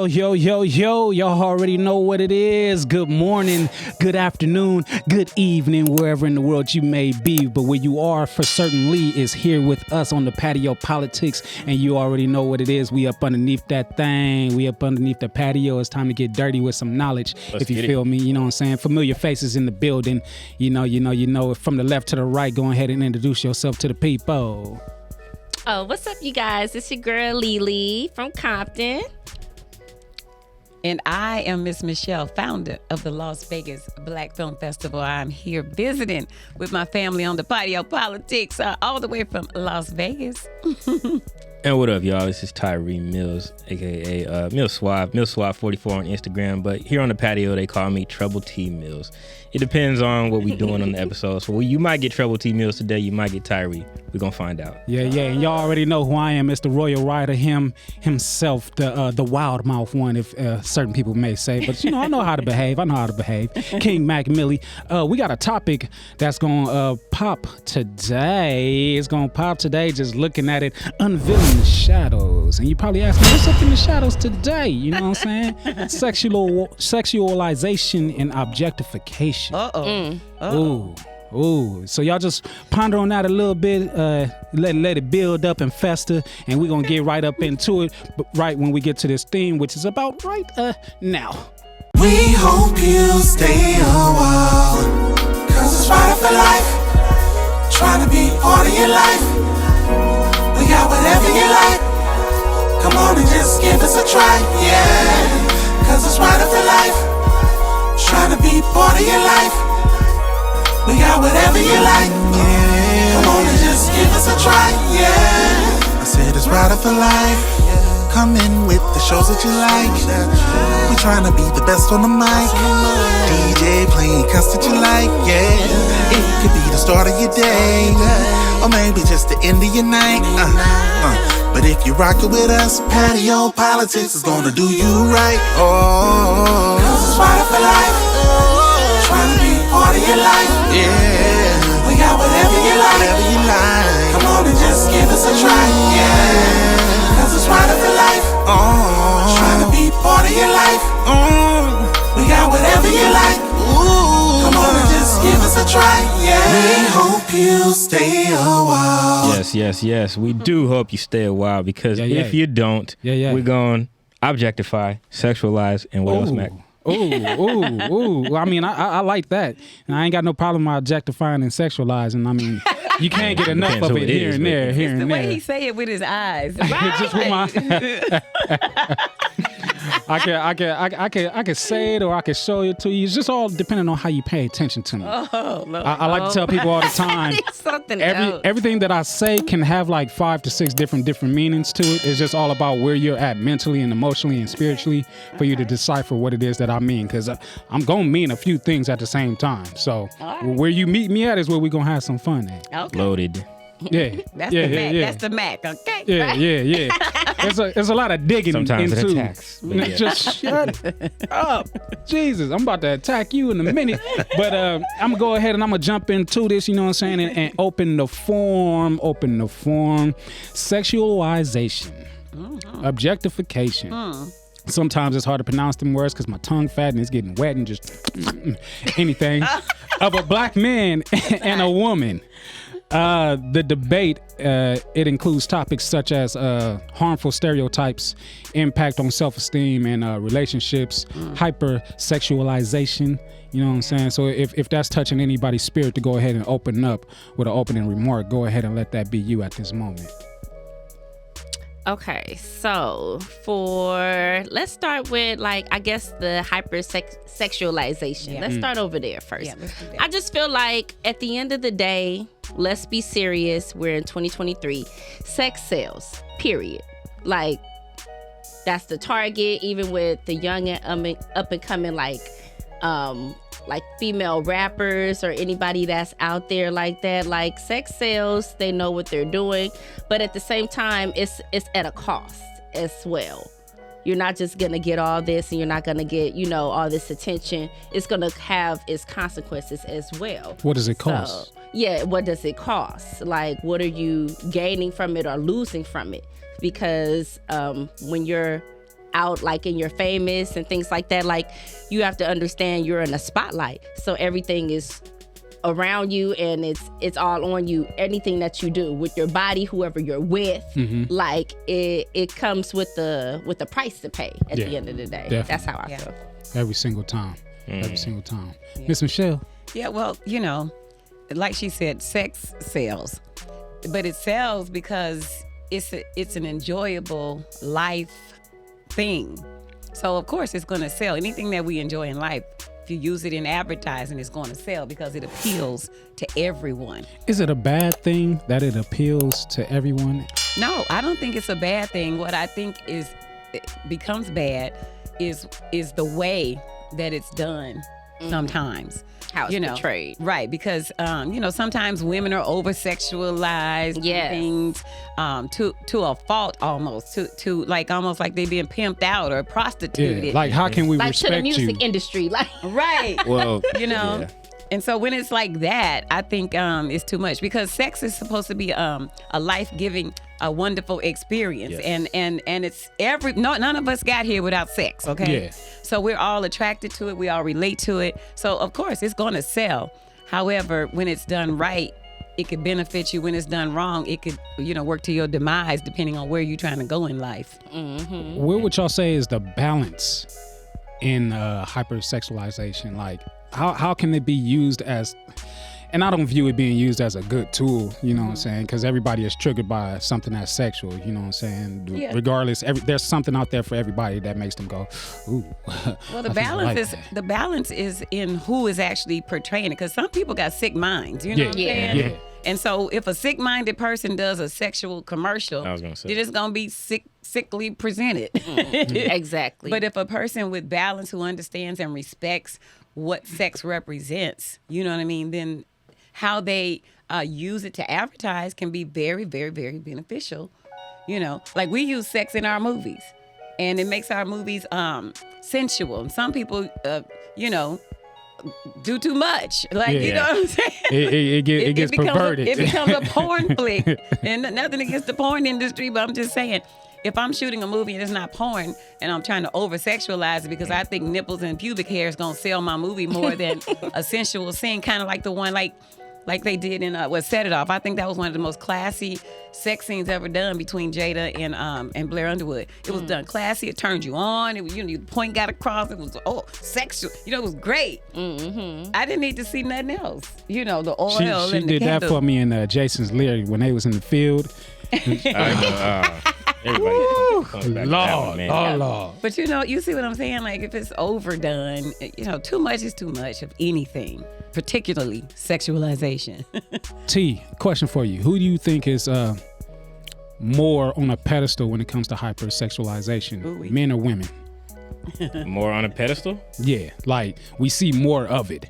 Y'all already know what it is. Good morning, good afternoon, good evening, wherever in the world you may be. But where you are for certainly is here with us on the Patio PolitiCz. And you already know what it is. We up underneath that thing. We up underneath the patio. It's time to get dirty with some knowledge. If you feel me, you know what I'm saying? Familiar faces in the building. You know. From the left to the right, go ahead and introduce yourself to the people. Oh, what's up, you guys? It's your girl, Lele from Compton. And I am Miss Michelle, founder of the Las Vegas Black Film Festival. I'm here visiting with my family on the Patio PolitiCz, all the way from Las Vegas. And what up, y'all? This is Tyre Mills, a.k.a. Mill Swab 44 on Instagram. But here on the patio, they call me Trouble T Mills. It depends on what we're doing on the episode. So you might get Trouble T Mills today. You might get Tyre. We're going to find out. Yeah. And y'all already know who I am. It's the Royal Rider, himself, the wild mouth one, if certain people may say. But, I know how to behave. King Mac Millie. We got a topic that's going to pop today. It's going to pop today just looking at it, unveiling the shadows. And you probably ask me, what's up in the shadows today? You know what I'm saying? Sexualization and objectification. Ooh. So y'all just ponder on that a little bit, let it build up and fester, and we're going to get right up into it, but right when we get to this theme, which is about right now. We hope you stay a while, cause it's right for life, trying to be part of your life. We got whatever you like, come on and just give us a try, yeah. Cause it's right for life, trying to be part of your life. We got whatever you like, yeah. Come on and just give us a try, yeah. I said it's right for life, come in with the shows that you like. We trying to be the best on the mic, DJ playing cuts that you like, yeah. It could be the start of your day, or maybe just the end of your night, But if you rock it with us, Patio PolitiCz is gonna do you right. Oh, cause it's right for life, trying to be part of your life, yeah. We got whatever you like, come on and just give us a try, yeah. Cause it's right for life, trying to be part of your life, we got whatever you like, come on and just give us a try, yeah. We hope you stay a while. Yes. We do hope you stay a while, because if you don't, we're going to objectify, sexualize, and what else, Mac? Ooh. I mean, I like that. And I ain't got no problem objectifying and sexualizing. I mean, you can't get enough of it here and there. It's the way he say it with his eyes. Right? Just with my... I can say it, or I can show it to you. It's just all depending on how you pay attention to me. Oh, Lord. I like to tell people all the time. Everything that I say can have like 5 to 6 different meanings to it. It's just all about where you're at mentally and emotionally and spiritually for you to decipher what it is that I mean. Because I'm gonna mean a few things at the same time. So where you meet me at is where we're gonna have some fun at. Okay. Loaded. Yeah. That's the Mac. That's the Mac, okay? Yeah. There's a lot of digging sometimes into. It attacks. Just shut up. Jesus, I'm about to attack you in a minute. But I'm going to go ahead and I'm going to jump into this, you know what I'm saying, and open the form. Sexualization. Objectification. Sometimes it's hard to pronounce them words because my tongue fat and it's getting wet and just anything. Of a black man and a woman. The debate, it includes topics such as harmful stereotypes, impact on self-esteem and relationships, hyper-sexualization, you know what I'm saying? So if that's touching anybody's spirit to go ahead and open up with an opening remark, go ahead and let that be you at this moment. Okay, so let's start with the hyper-sexualization. Yeah. Let's start over there first. Yeah, let's do that. I just feel like at the end of the day, let's be serious. We're in 2023. Sex sells, period. Like, that's the target, even with the young and up and coming like female rappers or anybody that's out there like that. Like, sex sells, they know what they're doing, but at the same time, it's at a cost as well. You're not just gonna get all this, and you're not gonna get, all this attention. It's gonna have its consequences as well. What does it cost? What does it cost? Like, what are you gaining from it or losing from it? Because when you're out like and you're famous and things like that, like you have to understand you're in a spotlight, so everything is around you and it's all on you. Anything that you do with your body, whoever you're with, like it comes with the price to pay at the end of the day. Definitely. That's how I feel. Every single time. Every single time. Miss Michelle. Yeah, well, like she said, sex sells, but it sells because it's an enjoyable life thing. So of course it's going to sell. Anything that we enjoy in life, if you use it in advertising, it's going to sell because it appeals to everyone. Is it a bad thing that it appeals to everyone? No, I don't think it's a bad thing. What I think it becomes bad is the way that it's done sometimes. How it's portrayed. Right, because sometimes women are over sexualized things to a fault almost, to like almost like they being pimped out or prostituted. Yeah, like how can we like respect to the music you? industry, like right. Well, And so when it's like that, I think it's too much, because sex is supposed to be a life-giving, a wonderful experience. Yes. And it's none of us got here without sex, okay? Yeah. So we're all attracted to it, we all relate to it. So of course it's gonna sell. However, when it's done right, it could benefit you. When it's done wrong, it could, work to your demise depending on where you're trying to go in life. What would y'all say is the balance in hyper-sexualization? Like, how can it be used as, and I don't view it being used as a good tool, you know what I'm saying? Because everybody is triggered by something that's sexual, you know what I'm saying? Yeah. Regardless, there's something out there for everybody that makes them go, ooh. Well, the balance is in who is actually portraying it, because some people got sick minds, you know what I'm saying? Yeah. And so if a sick-minded person does a sexual commercial, I was gonna say. then it's going to be sickly presented. exactly. But if a person with balance who understands and respects what sex represents, you know what I mean, then how they use it to advertise can be very, very, very beneficial. Like we use sex in our movies, and it makes our movies sensual. And some people, do too much. Like, you know what I'm saying? It gets perverted. It becomes a porn flick. And nothing against the porn industry, but I'm just saying, if I'm shooting a movie and it's not porn and I'm trying to over-sexualize it because I think nipples and pubic hair is going to sell my movie more than a sensual scene, kind of like the one like they did in Set It Off. I think that was one of the most classy sex scenes ever done between Jada and Blair Underwood. It was done classy. It turned you on. It was, the point got across. It was sexual. It was great. I didn't need to see nothing else. The oil She and the did that candle. for me in Jason's Leary when they was in the field. Everybody comes back to that Lord, one, man. oh Lord. But you see what I'm saying? Like if it's overdone, too much is too much of anything, particularly sexualization. T, question for you. Who do you think is more on a pedestal when it comes to hypersexualization? Ooh-wee. Men or women? More on a pedestal? Yeah, like we see more of it.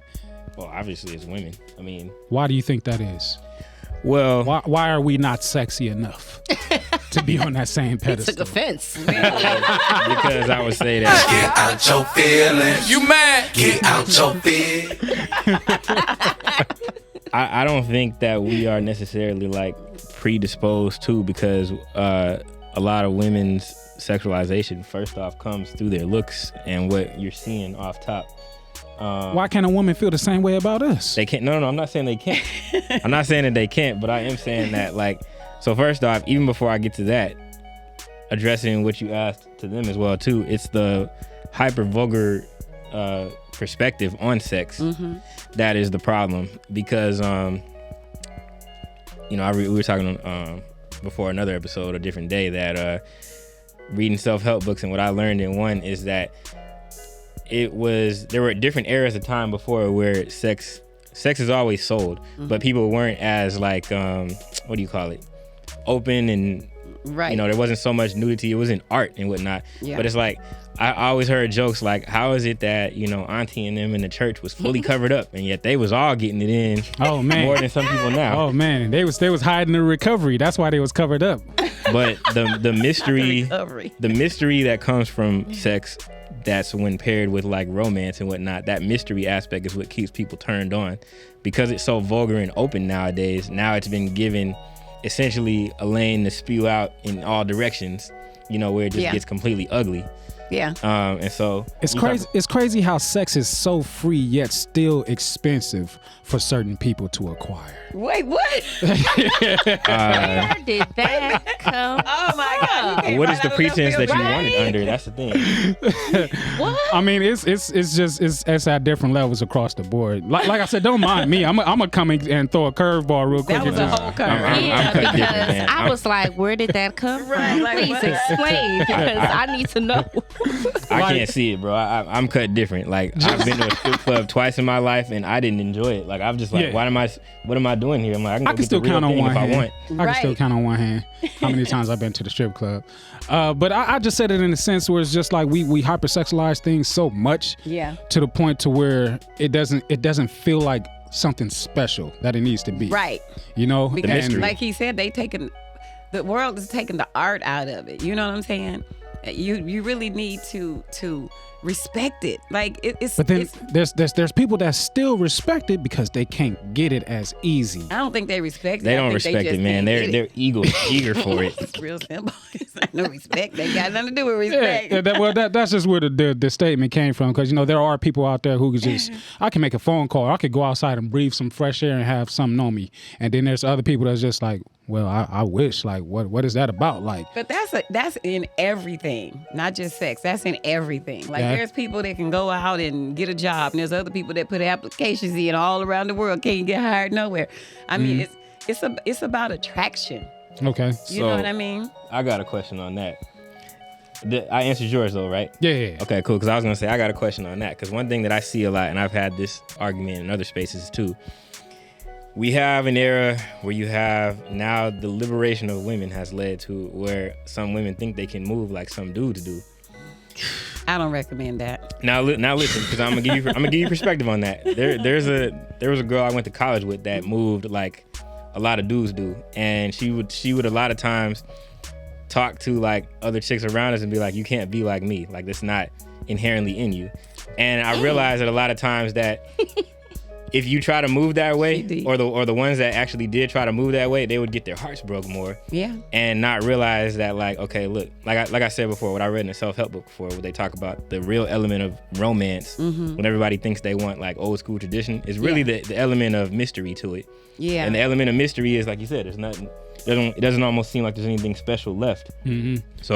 Well, obviously it's women. I mean, Why do you think that is? well, Why are we not sexy enough to be on that same He took pedestal? offense. because I would say that Get out your feelings. You mad? Get out your feelings. I don't think that we are necessarily like predisposed to, because a lot of women's sexualization first off comes through their looks and what you're seeing off top. Why can't a woman feel the same way about us? They can't. No, I'm not saying they can't. I'm not saying that they can't, but I am saying that, like, so first off, even before I get to that, addressing what you asked to them as well too, it's the hyper vulgar perspective on sex that is the problem. Because we were talking before another episode, a different day, that reading self-help books, and what I learned in one is that there were different eras of time before where sex is always sold, but people weren't as like what do you call it, open, and Right. there wasn't so much nudity. It wasn't art and whatnot. Yeah. But it's like I always heard jokes like, how is it that Auntie and them in the church was fully covered up, and yet they was all getting it in Oh man. more than some people now. Oh man, they was hiding the recovery. That's why they was covered up. But the mystery Recovery. the mystery that comes from sex, that's when paired with like romance and whatnot, that mystery aspect is what keeps people turned on. Because it's so vulgar and open nowadays, now it's been given essentially a lane to spew out in all directions. where it just Yeah. gets completely ugly. Yeah. And so It's crazy. It's crazy how sex is so free yet still expensive for certain people to acquire. Wait, what? Where did that come? Oh my God! you came What right is the out of pretense left that you field. want it under? That's the thing. What? I mean, it's at different levels across the board. Like I said, don't mind me. I'm gonna come in and throw a curveball real quick. That was and a just- whole curve. Yeah, cut different, because man. I was like, where did that come from? Right, like, Please what? explain, because I need to know. I can't see it, bro. I'm cut different. Like I've been to a strip club twice in my life, and I didn't enjoy it. Like I'm just like, Yeah. what am I doing here? I'm like, I can go I can get still the real count on thing one if I hand. want. I can still Right. count on one hand how many times I've been to the strip club. But I just said it in a sense where it's just like we hypersexualize things so much Yeah. to the point to where it doesn't feel like something special that it needs to be. Right. And- Because, like he said, the world is taking the art out of it. You know what I'm saying? You really need to respect it. Like it's. But then it's, there's people that still respect it because they can't get it as easy. I don't think they respect it. They I don't think respect just it, man. can't They're get it. eager for it. It's real simple. It's not no respect. They got nothing to do with respect. That's just where the statement came from, because there are people out there who can just, I can make a phone call, I could go outside and breathe some fresh air and have something on me, and then there's other people that's just like, well, I wish, like, what is that about? Like, But that's in everything, not just sex. That's in everything. Like Yeah. there's people that can go out and get a job, and there's other people that put applications in all around the world, can't get hired nowhere. I mean, it's about attraction. okay, You know what I mean? I got a question on that. I answered yours though, right? yeah. Okay, cool. Because I was gonna say I got a question on that. Because one thing that I see a lot, and I've had this argument in other spaces too. We have an era where you have now the liberation of women has led to where some women think they can move like some dudes do. I don't recommend that. Now listen, because I'm gonna give you perspective on that. There was a girl I went to college with that moved like a lot of dudes do, and she would a lot of times talk to like other chicks around us and be like, you can't be like me, like that's not inherently in you. And I realized that a lot of times that if you try to move that way, or the ones that actually did try to move that way, they would get their hearts broke more. Yeah. And not realize that, like, okay, look, like I said before, what I read in a self-help book before, where they talk about the real element of romance when everybody thinks they want like old school tradition, is really the element of mystery to it. Yeah. And the element of mystery is, like you said, there's nothing. It doesn't almost seem like there's anything special left. So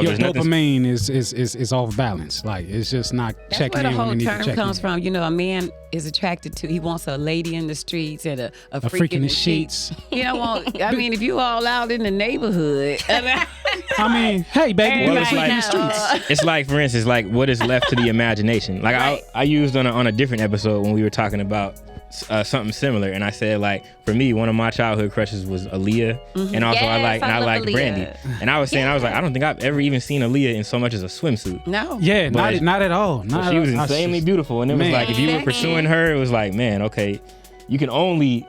Your there's nothing. dopamine is off balance. Like, it's just not That's checking where in the when whole you need to term check comes in. from. A man is attracted to, he wants a lady in the streets and a freak in the sheets. He don't want, I mean, if you all out in the neighborhood. I mean, hey, baby, Well, we it's freak in the like- streets. It's like, for instance, like what is left to the imagination. Like Right. I used on a different episode when we were talking about something similar, and I said, like, for me, one of my childhood crushes was Aaliyah, and also I Yes, I love like Aaliyah. Brandy. And I was saying, I was like, I don't think I've ever even seen Aaliyah in so much as a swimsuit. No. Yeah, But- not at all. But Not she was at all. insanely beautiful, and it was Man. like if you were pursuing her, it was like, man, okay, you can only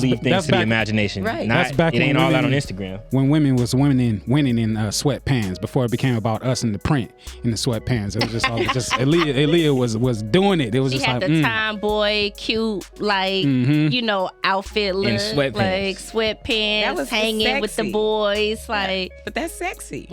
leave things to the imagination. Right. Not, That's back it when ain't all out on women- Instagram. When women was winning in sweatpants before it became about us in the print in the sweatpants. It was just all just Aaliyah was doing it. It was She just had like the tomboy, cute, like, outfit look. sweatpants. Like sweatpants, That was hanging with the sexy. boys. Like, But that's sexy.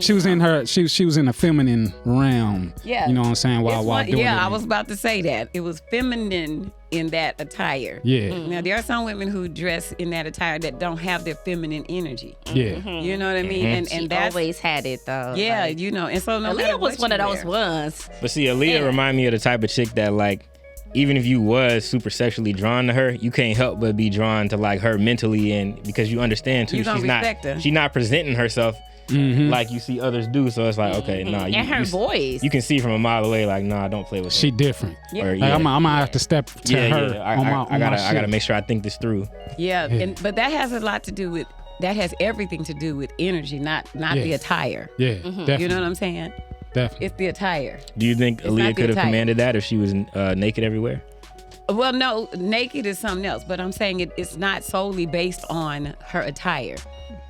she was in her she was in a feminine realm. Yeah. You know what I'm saying? While doing it. I was about to say that. It was feminine in that attire. Yeah. Now, there are some women who dress in that attire that don't have their feminine energy. Yeah. You know what I mean? And she that's always had it, though. yeah, Like, and so no matter Aaliyah was what one you of those wear. ones. But see, Aaliyah remind me of the type of chick that, like, even if you was super sexually drawn to her, you can't help but be drawn to like her mentally, and because you understand too, You don't respect her. she's not presenting herself like you see others do. So it's like, okay, nah, And her voice. you can see from a mile away, like, nah, don't play with her. She different. Yeah. Or, Like, I'm gonna have to step to her on my I gotta shit. make sure I think this through. Yeah, but that has a lot to do with, that has everything to do with energy, not the Yes. attire. Yeah, definitely. You know what I'm saying? Definitely. It's the attire. Do you think not Aaliyah the could have attire. commanded that if she was naked everywhere? Well, no, naked is something else, but I'm saying it's not solely based on her attire.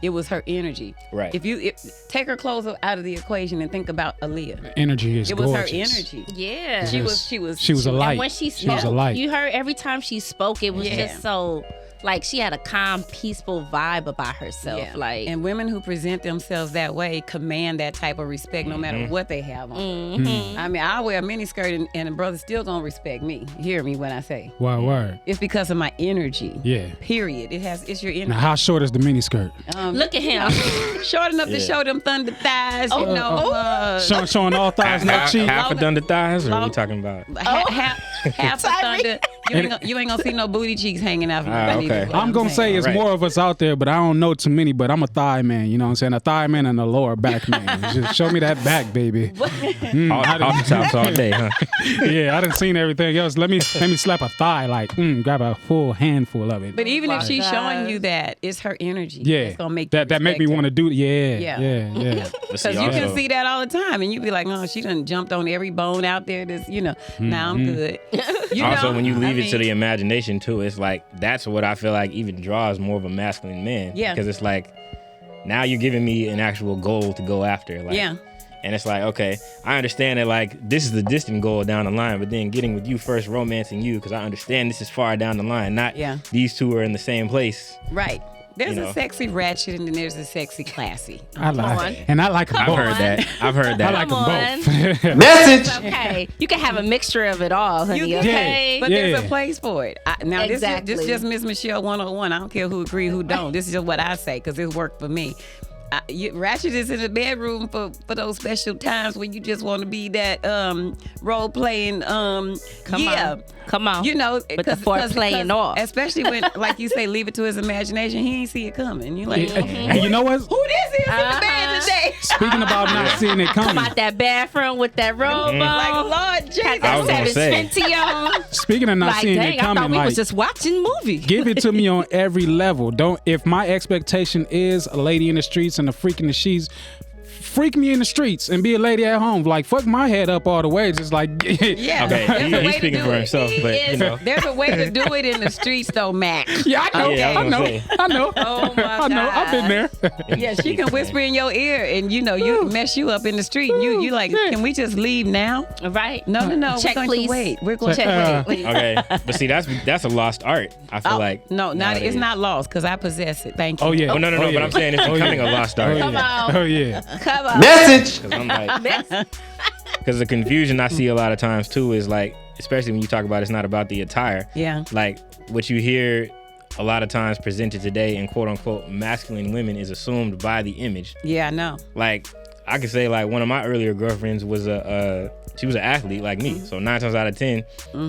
It was her energy. Right. If you take her clothes out of the equation and think about Aaliyah, Energy is it was gorgeous. her energy. Yeah. She was She was a light. And when she She was a spoke, light. you heard every time she spoke, it was Yeah. just so like she had a calm, peaceful vibe about herself. Yeah. Like, and women who present themselves that way command that type of respect no matter what they have on. I mean, I wear a miniskirt and a brother still gonna respect me. Hear me when I say. Word. It's because of my energy. Yeah. Period. It's your energy. Now, how short is the mini skirt? look at him. Short enough to show them thunder thighs, you know. Showing all thighs, no cheek. Half a thunder thighs, or what are we talking about? Half a thunder. You ain't gonna see no booty cheeks hanging out from underneath. Okay. is what I'm gonna say it's Right. more of us out there, but I don't know too many. But I'm a thigh man, you know what I'm saying? A thigh man and a lower back man. Just show me that back, baby. Off the tops all day, huh? Yeah, I done seen everything else. Let me slap a thigh, like grab a full handful of it. But even if she's showing you that, it's her energy. yeah, It's gonna make that make me want to do. Yeah. But Because see, you also, can see that all the time, and you be like, "Oh, she done jumped on every bone out there." Now I'm good. also, when you leave it to the the imagination too, it's like that's what I feel like even draws more of a masculine man. Yeah. Because it's like now you're giving me an actual goal to go after. Like, Yeah. And it's like, okay, I understand that like this is the distant goal down the line, but then getting with you first, romancing you, because I understand this is far down the line. Not these two are in the same place. right. There's You know. a sexy ratchet and then there's a sexy classy. I like, and I like them I've both. heard that. I've heard that. I like Come them both. Message. Okay, you can have a mixture of it all, honey. You Okay, But there's a place for it. Now, Exactly. this is just Miss Michelle 101. I don't care who agree, who don't. This is just what I say because it worked for me. Ratchet is in the bedroom for those special times when you just want to be that role playing. Come on. You know, with the foreplay and all. Especially when, like you say, leave it to his imagination. He ain't see it coming. You like, And you know what? who this is in the bed today? Speaking about not seeing it Come coming. out that bathroom with that robe Like, on. Lord Jesus. Had I was that gonna say. 720 on. Speaking of not Like, seeing dang, it I thought coming, we like was just watching movie. give it to me on every level. Don't. If my expectation is a lady in the streets and a freak in the sheets, freak me in the streets and be a lady at home. Like fuck my head up all the way. Just like Yeah. Okay, There's a way he's to speaking do for it. himself, but you know. There's a way to do it in the streets, though, Mac. Yeah, I know. Yeah, I was gonna say. I know. Oh, my I know. I've been there. Yeah, she can whisper in your ear, and you mess you up in the street. You like, can we just leave now? Right? No. Check, we're going please. to wait. We're going Check, to please. Okay, but see, that's a lost art. I feel like no, nowadays. it's not lost because I possess it. Thank you. Oh yeah. Oh no, yeah. but I'm saying it's becoming a lost art. Come on. Oh yeah. Come on. Message. Because I'm like, because the confusion I see a lot of times too is like, especially when you talk about it's not about the attire. Yeah. Like what you hear a lot of times presented today in quote unquote masculine women is assumed by the image. Yeah, I know. Like I could say like one of my earlier girlfriends was she was an athlete like me. So 9 times out of 10,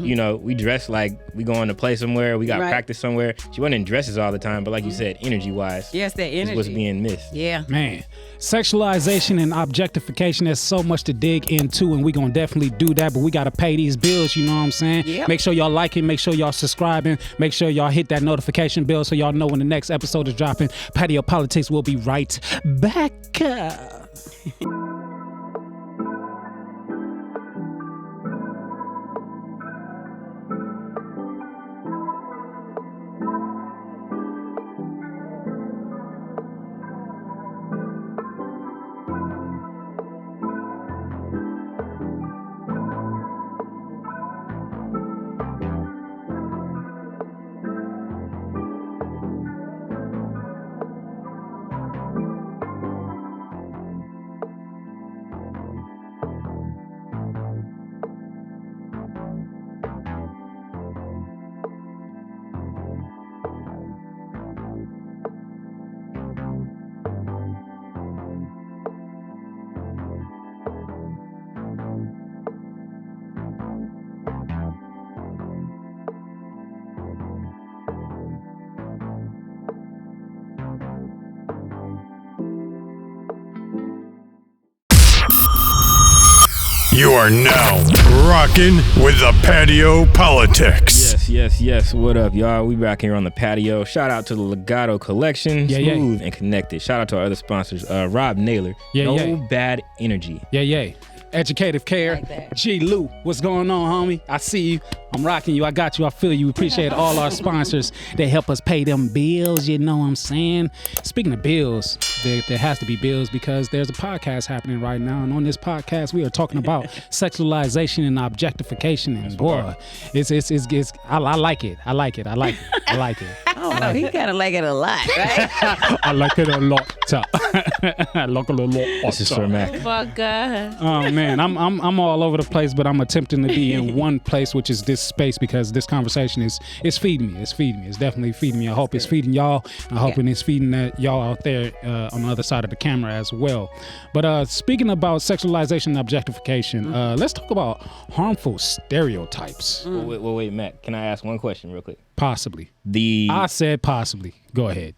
you know, we dress like we going to play somewhere, we got Right. practice somewhere. She wasn't in dresses all the time, but like you said, energy wise, Yes, that is energy. what's being missed. Yeah. Man, sexualization and objectification, there's so much to dig into, and we're going to definitely do that, but we got to pay these bills, you know what I'm saying? Yep. Make sure y'all liking, make sure y'all subscribing, make sure y'all hit that notification bell so y'all know when the next episode is dropping. Patio Politics will be right back. You are now rocking with the Patio PolitiCz. Yes. What up, y'all? We back here on the patio. Shout out to the Legato Collection, Yeah. smooth and connected. Shout out to our other sponsors, Rob Naylor, Yeah. Bad Energy. Yeah. Educative care. Like that. G. Lou, what's going on, homie? I see you. I'm rocking you. I got you. I feel you. Appreciate all our sponsors. They help us pay them bills. You know what I'm saying? Speaking of bills, there has to be bills because there's a podcast happening right now. And on this podcast, we are talking about sexualization and objectification. And boy, it's I like it. I like it. don't know. He kind of like it a lot, right? I like it a lot. I like it a lot. This is for Mac. Oh my God. Oh man, I'm all over the place, but I'm attempting to be in one place, which is this space, because this conversation is feeding me. It's feeding me. It's definitely feeding me. I hope it's feeding y'all. I hope it's feeding y'all out there on the other side of the camera as well. But speaking about sexualization and objectification, let's talk about harmful stereotypes. Wait, Mac. Can I ask one question real quick? Possibly. I said possibly. Go ahead.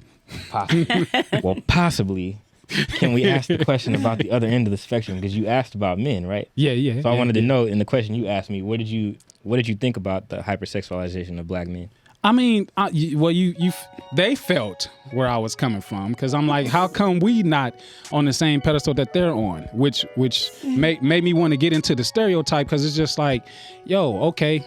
Possibly. Well, possibly. Can we ask the question about the other end of the spectrum? Because you asked about men, right? Yeah. So I wanted to know, in the question you asked me, what did you think about the hyper-sexualization of black men? I mean, they felt where I was coming from, because I'm like, how come we not on the same pedestal that they're on? Which made me want to get into the stereotype, because it's just like, yo, okay,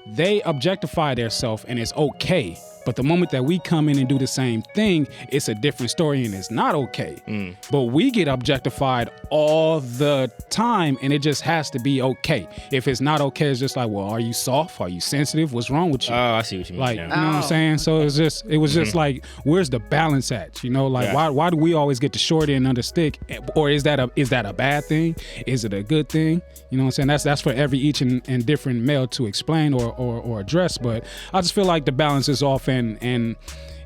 they objectify themselves and it's okay. But the moment that we come in and do the same thing, it's a different story and it's not okay. But we get objectified all the time and it just has to be okay. If it's not okay, it's just like, well, are you soft? Are you sensitive? What's wrong with you? Oh, I see what you mean. Like, you know what I'm saying? So it was just like, where's the balance at? You know, like why do we always get the short end of the stick? Or is that a bad thing? Is it a good thing? You know what I'm saying? That's for each and different male to explain or address. But I just feel like the balance is off, and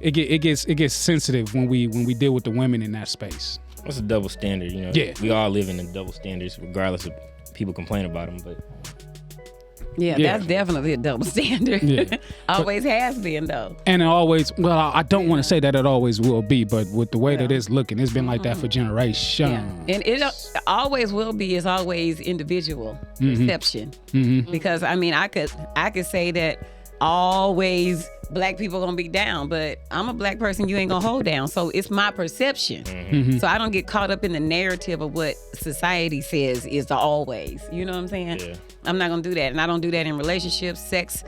it gets sensitive when we deal with the women in that space. It's a double standard, you know. Yeah. We all live in the double standards, regardless of people complain about them. But Yeah, that's definitely a double standard. Yeah. Always has been, though. And it always, well, I don't want to say that it always will be, but with the way that it's looking, it's been like that for generations. Yeah. And it always will be. It's always individual perception. Because I mean, I could say that always black people gonna be down, but I'm a black person you ain't gonna hold down. So it's my perception. So I don't get caught up in the narrative of what society says is the always. You know what I'm saying? Yeah. I'm not gonna do that, and I don't do that in relationships, sex,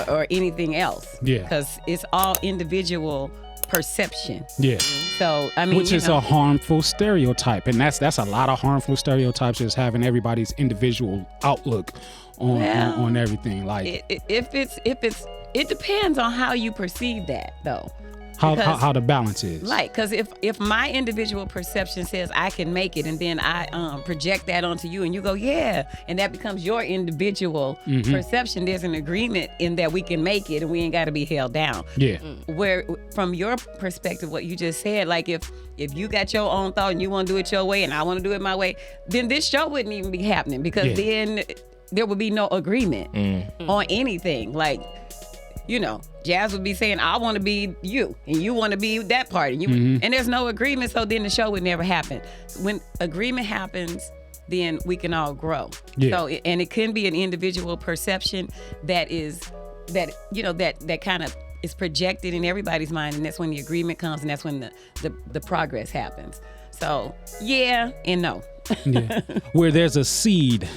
or anything else. Yeah. Because it's all individual perception. Yeah. So I mean, Which is a harmful stereotype, and that's a lot of harmful stereotypes, is having everybody's individual outlook on everything. Like it depends on how you perceive that, though. How the balance is. Like, because if my individual perception says I can make it, and then I project that onto you, and you go, yeah, and that becomes your individual perception, there's an agreement in that we can make it, and we ain't got to be held down. Yeah. Where, from your perspective, what you just said, like if you got your own thought and you want to do it your way, and I want to do it my way, then this show wouldn't even be happening, because then there would be no agreement on anything. Like, you know, Jazz would be saying, I want to be you, and you want to be that part, and and there's no agreement, so then the show would never happen. When agreement happens, then we can all grow. Yeah. So, and it can be an individual perception that kind of is projected in everybody's mind, and that's when the agreement comes, and that's when the progress happens. So, yeah and no. Yeah. Where there's a seed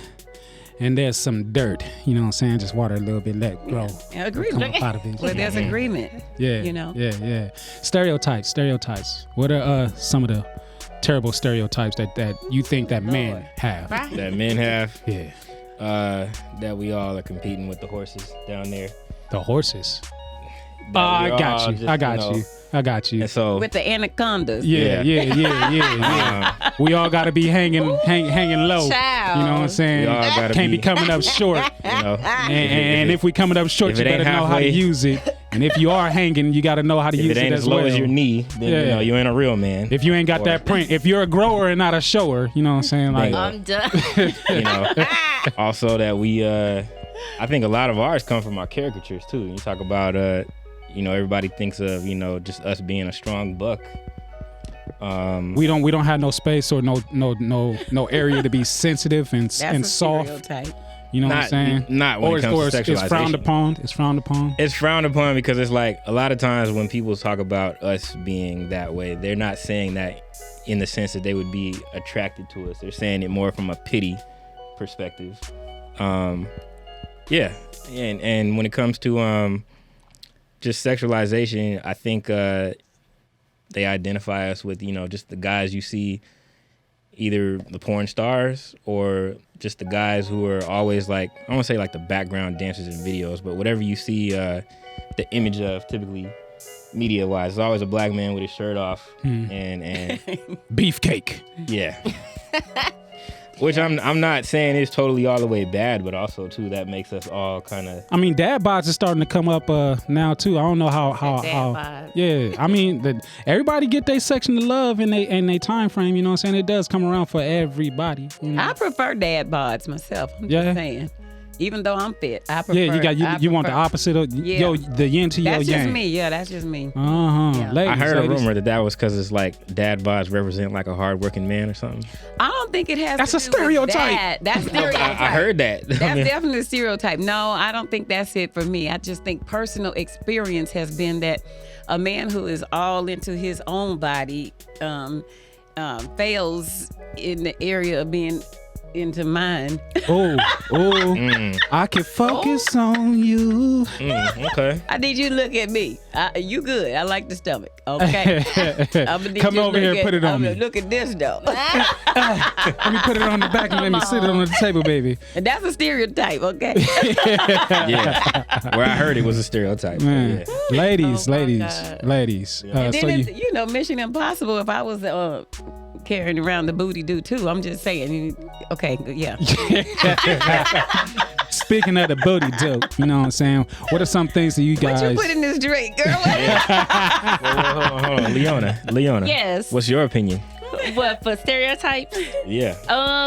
and there's some dirt, you know what I'm saying? Just water a little bit, let it grow. Agreement. Come up out of it. Where there's agreement. Yeah. You know? Yeah. Stereotypes. What are some of the terrible stereotypes that you think that men have? Right. that men have, Yeah. that we all are competing with the horses down there. The horses. That I we all got you. just, I got you. And so, With the anacondas. Yeah. We all got to be hanging low. Child. You know what I'm saying? We all gotta Can't be be- coming up short. you know, And if we coming up short, if you it ain't better know how to halfway- use it. And if you are hanging, you got to know how to if use it it ain't as as low well. as your knee, then Yeah. you know you ain't a real man. If you ain't got Or- that print, if you're a grower and not a shower, you know what I'm saying? Like, Bingo. I'm done. You know, also that we, I think a lot of ours come from our caricatures too. You talk about, you know, everybody thinks of, you know, just us being a strong buck. we don't have no space or no area to be sensitive and That's a soft. stereotype. You know what I'm saying? Not when it comes to it's sexualization. frowned upon. It's frowned upon. It's frowned upon because it's like a lot of times when people talk about us being that way, they're not saying that in the sense that they would be attracted to us. They're saying it more from a pity perspective. Yeah. And when it comes to just sexualization, I think they identify us with, you know, just the guys you see, either the porn stars or just the guys who are always like, I don't want to say like the background dancers in videos, but whatever you see the image of typically media-wise. It's always a black man with his shirt off and Beefcake. yeah. Which I'm not saying is totally all the way bad, but also too that makes us all kind of. I mean, dad bods is starting to come up now too. I don't know how bod. Yeah, I mean, everybody get their section of love in they time frame. You know what I'm saying? It does come around for everybody. You know? I prefer dad bods myself. I'm Yeah. just saying. Even though I'm fit, I prefer. Yeah, you want the opposite of the yin to your yang. That's just me. Yeah, that's just me. Yeah. I heard a rumor that was because it's like dad bods represent like a hardworking man or something. I don't think it has. That's to a do with stereotype. that. That's stereotype. I heard that. That's definitely a stereotype. No, I don't think that's it for me. I just think personal experience has been that a man who is all into his own body fails in the area of being into mine. I can focus on you. Okay. I need you to look at me. You good. I like the stomach. Okay. Come over here and put it on me. Look at this though. Let me put it on the back and let me sit it on the table, baby. And that's a stereotype, okay? Yeah. Where I heard it was a stereotype. Man. Yeah. Ladies. And then Mission Impossible, if I was carrying around the booty do too. I'm just saying. Okay, yeah. Speaking of the booty do, you know what I'm saying? What are some things that you guys... What you put in this drink, girl? Hold on. Leona. Yes. What's your opinion? What, for stereotypes? Yeah.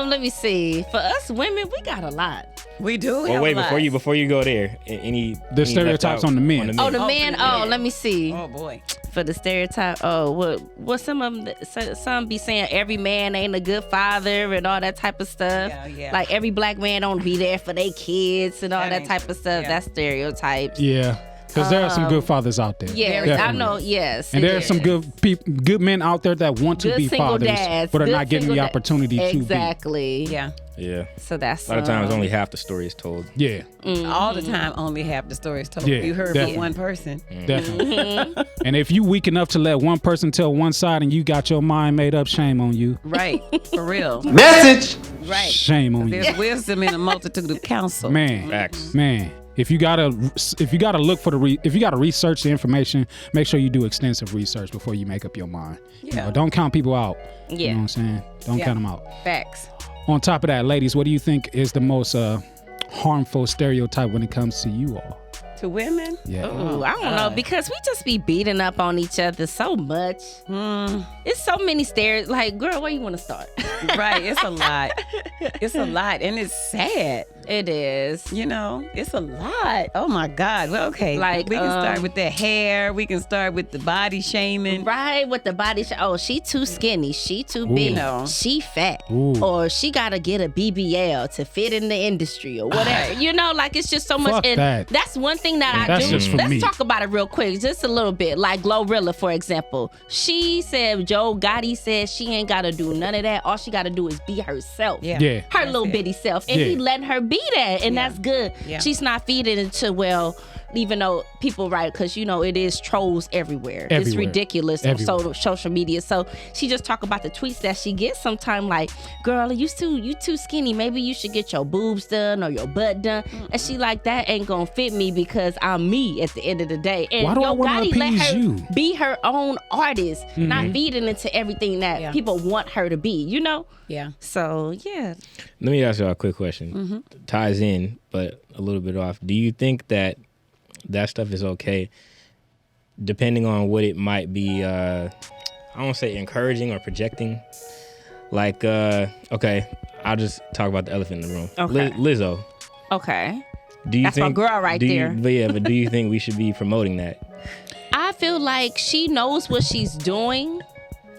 Let me see. For us women, we got a lot. We do. Well, wait, before you go there, any stereotypes on the men. The men. Let me see. Oh boy. For the stereotype, what some of them, some be saying every man ain't a good father and all that type of stuff. Yeah. Like every black man don't be there for their kids and all that ain't type of stuff. yeah. That's stereotypes. Yeah. Because there are some good fathers out there. Yeah, Definitely. I know. Yes, and there are some good men out there that want to good be single fathers, dads, but are good not getting the single opportunity to be. Exactly. Yeah. Yeah. So that's a lot of times only half the story is told. Yeah. All the time, only half the story is told. Yeah, You heard definitely. from one person. Definitely. And if you weak enough to let one person tell one side and you got your mind made up, shame on you. Right. For real. Message. Right. Shame on you. There's wisdom in a multitude of counsel. Man. Facts. Man. If you gotta look for if you gotta research the information, make sure you do extensive research before you make up your mind. You know, don't count people out. Yeah. You know what I'm saying? Don't count them out. Facts. On top of that, ladies, what do you think is the most harmful stereotype when it comes to you all? To women? Yeah. Ooh, I don't know, because we just be beating up on each other so much. It's so many stereotypes. Like, girl, where you want to start? Right. It's a lot. It's a lot. And it's sad. It is. You know, it's a lot. Oh my God. Well, okay. Like, we can start with the hair. We can start with the body shaming. Right, with the body oh, she too skinny, she too big, No. she fat, Ooh. or she gotta get a BBL to fit in the industry or whatever. You know, like it's just so much. Fuck And that. that's one thing that I That's do. just for Let's me. talk about it real quick, just a little bit. Like Glorilla, for example. She said, Joe Gotti said she ain't gotta do none of that. All she gotta do is be herself. Yeah. Yeah. Her little bitty self. And he letting her be that. And that's good. Yeah. She's not feeding into, well, even though people write, because you know it is trolls everywhere. It's Everywhere. ridiculous Everywhere. on social media. So she just talk about the tweets that she gets sometime, like, girl, you too skinny, maybe you should get your boobs done or your butt done. And she like, that ain't gonna fit me because I'm me at the end of the day. And Why do I Yo wanna Gotti let appease her you? be her own artist, not feeding into everything that people want her to be, you know? Yeah. So yeah. Let me ask y'all a quick question. Ties in, but a little bit off. Do you think that stuff is okay, depending on what it might be? I don't say encouraging or projecting. Like, okay, I'll just talk about the elephant in the room. Okay. Lizzo. Okay. Do you That's my think, girl right there. But do you think we should be promoting that? I feel like she knows what she's doing.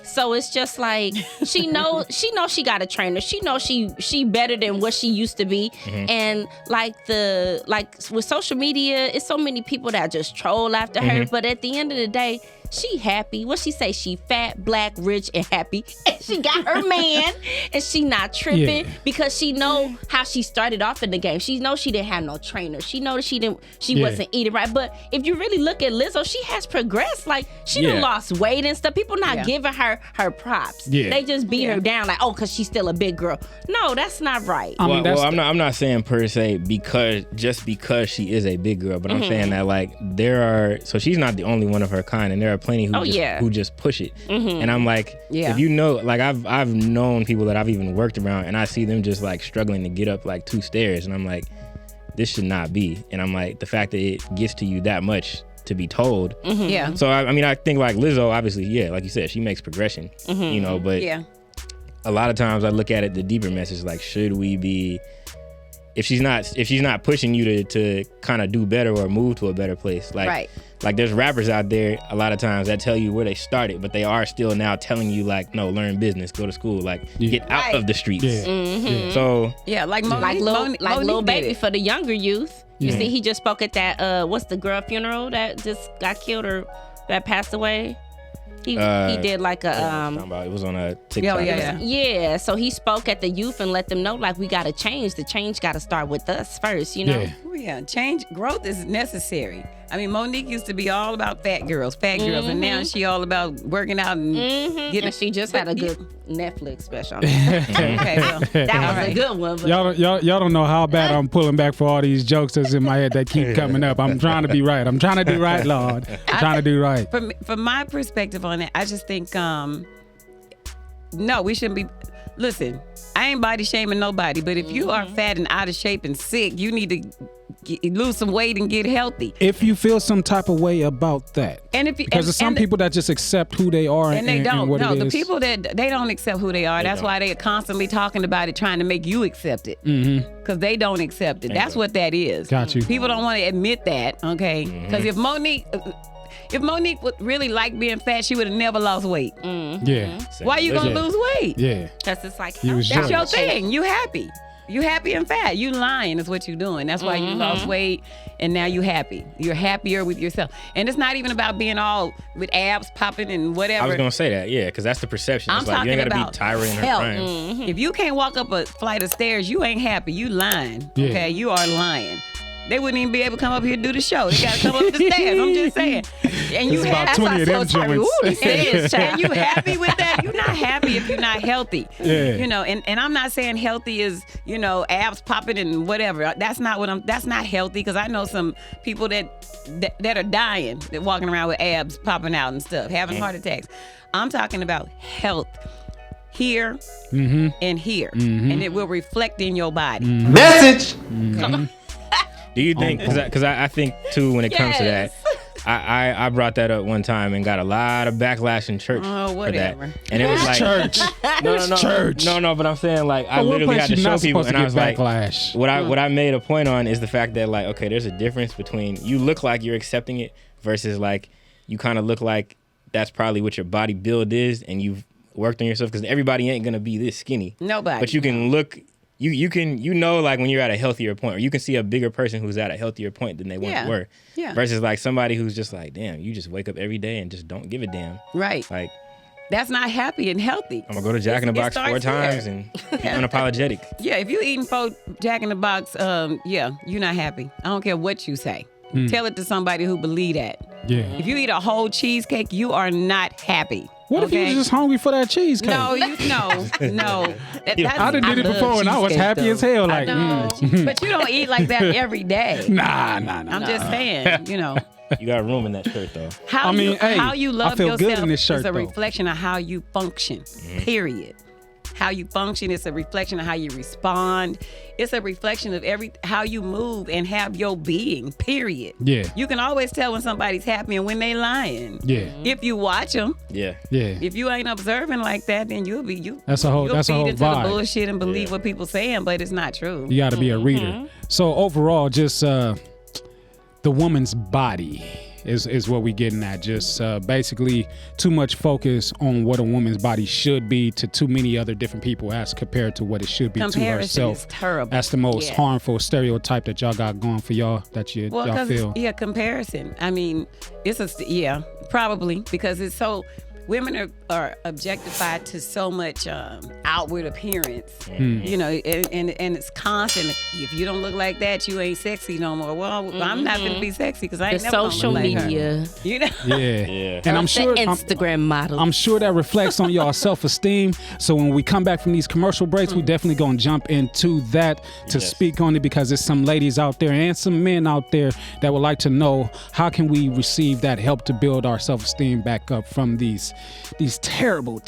So it's just like she knows she got a trainer. She knows she better than what she used to be. And like with social media, it's so many people that just troll after her. But at the end of the day, She happy. What she say? She fat, black, rich, and happy. And she got her man, and she not tripping because she know how she started off in the game. She know she didn't have no trainer. She know that she wasn't eating right. But if you really look at Lizzo, she has progressed. Like she done lost weight and stuff. People not giving her props. Yeah. They just beat her down like, oh, because she's still a big girl. No, that's not right. I'm not saying per se because she is a big girl, but I'm saying that like so she's not the only one of her kind, and there are plenty who just push it. And I'm like, if you know, like I've known people that I've even worked around, and I see them just like struggling to get up like 2 stairs, and I'm like, this should not be. And I'm like, the fact that it gets to you that much to be told. Yeah. So I mean, I think like Lizzo, obviously, like you said, she makes progression, you know, but a lot of times I look at it, the deeper message, like, should we be, if she's not pushing you to kind of do better or move to a better place, like there's rappers out there a lot of times that tell you where they started, but they are still now telling you like, no, learn business, go to school, like get out of the streets. So like Lil Baby for the younger youth. You see, he just spoke at that what's the girl funeral that just got killed or that passed away. He did like a it was on a TikTok. Yeah. So he spoke at the youth and let them know like we gotta change. The change gotta start with us first, you know. Change, growth is necessary. I mean, Monique used to be all about fat girls, and now she all about working out and getting. And she just had a good Netflix special. Okay, well, that was a good one. But y'all don't know how bad I'm pulling back for all these jokes that's in my head that keep coming up. I'm trying to be right. I'm trying to do right, Lord. I'm trying to do right. From my perspective on it, I just think, no, we shouldn't be. Listen, I ain't body shaming nobody, but if you are fat and out of shape and sick, you need to lose some weight and get healthy. If you feel some type of way about that, because there's some people that just accept who they are and they don't. And what no, it the is. people that they don't accept who they are. That's why they're constantly talking about it, trying to make you accept it. Because they don't accept it. That's what that is. Got you. People don't want to admit that. Okay. Because if Monique would really like being fat, she would have never lost weight. Yeah. Why you gonna lose weight? Yeah. Because it's like that's your thing. You happy. You happy and fat. You lying is what you're doing. That's why you lost weight and now you happy. You're happier with yourself. And it's not even about being all with abs popping and whatever. I was gonna say that, because that's the perception. It's like you ain't gotta be Tyre in her prime. If you can't walk up a flight of stairs, you ain't happy. You lying. Okay, you are lying. They wouldn't even be able to come up here and do the show. They got to come up the stairs. I'm just saying. And you about 20 of them joints. And you happy with that? You're not happy if you're not healthy. You know, and I'm not saying healthy is, you know, abs popping and whatever. That's not healthy, because I know some people that are dying, that walking around with abs popping out and stuff, having heart attacks. I'm talking about health. Here and here. And it will reflect in your body. Message. Do you think, because I think too, when it comes to that, I brought that up one time and got a lot of backlash in church for that. And it was like church. Church. No, but I'm saying like I literally had to show people, and I was like, what I made a point on is the fact that like, okay, there's a difference between you look like you're accepting it versus like you kind of look like that's probably what your body build is, and you've worked on yourself, because everybody ain't gonna be this skinny. Nobody. But you can look. You can like when you're at a healthier point, or you can see a bigger person who's at a healthier point than they once were. Yeah. Versus like somebody who's just like, damn, you just wake up every day and just don't give a damn. Right. Like, that's not happy and healthy. I'm gonna go to Jack in the Box 4 times and be unapologetic. Yeah, if you eating 4 Jack in the Box, you're not happy. I don't care what you say. Tell it to somebody who believe that. Yeah. If you eat a whole cheesecake, you are not happy. What if you was just hungry for that cheesecake? No. I done did it before and I was happy as hell. Like, but you don't eat like that every day. Nah. I'm just saying, you know. You got room in that shirt though. How you love I feel yourself good in this shirt, is a reflection of how you function. Period. How you function is a reflection of how you respond. It's a reflection of how you move and have your being, period. Yeah. You can always tell when somebody's happy and when they lying. Yeah. If you watch them. Yeah. If you ain't observing like that, then you'll feed into vibe. the bullshit and believe what people saying, but it's not true. You got to be a reader. So overall, just the woman's body. is what we getting at. Just basically too much focus on what a woman's body should be to too many other different people as compared to what it should be to herself. Is terrible. That's the most harmful stereotype that y'all got going for y'all that y'all feel. Yeah, comparison. I mean, probably because it's so. Women are objectified to so much outward appearance, you know, and it's constant. If you don't look like that, you ain't sexy no more. Well, I'm not gonna be sexy because I ain't never social gonna look media, like her. You know, yeah. And I'm sure Instagram model. I'm sure that reflects on y'all self-esteem. So when we come back from these commercial breaks, we definitely gonna jump into that to speak on it because there's some ladies out there and some men out there that would like to know how can we receive that help to build our self-esteem back up from these terrible,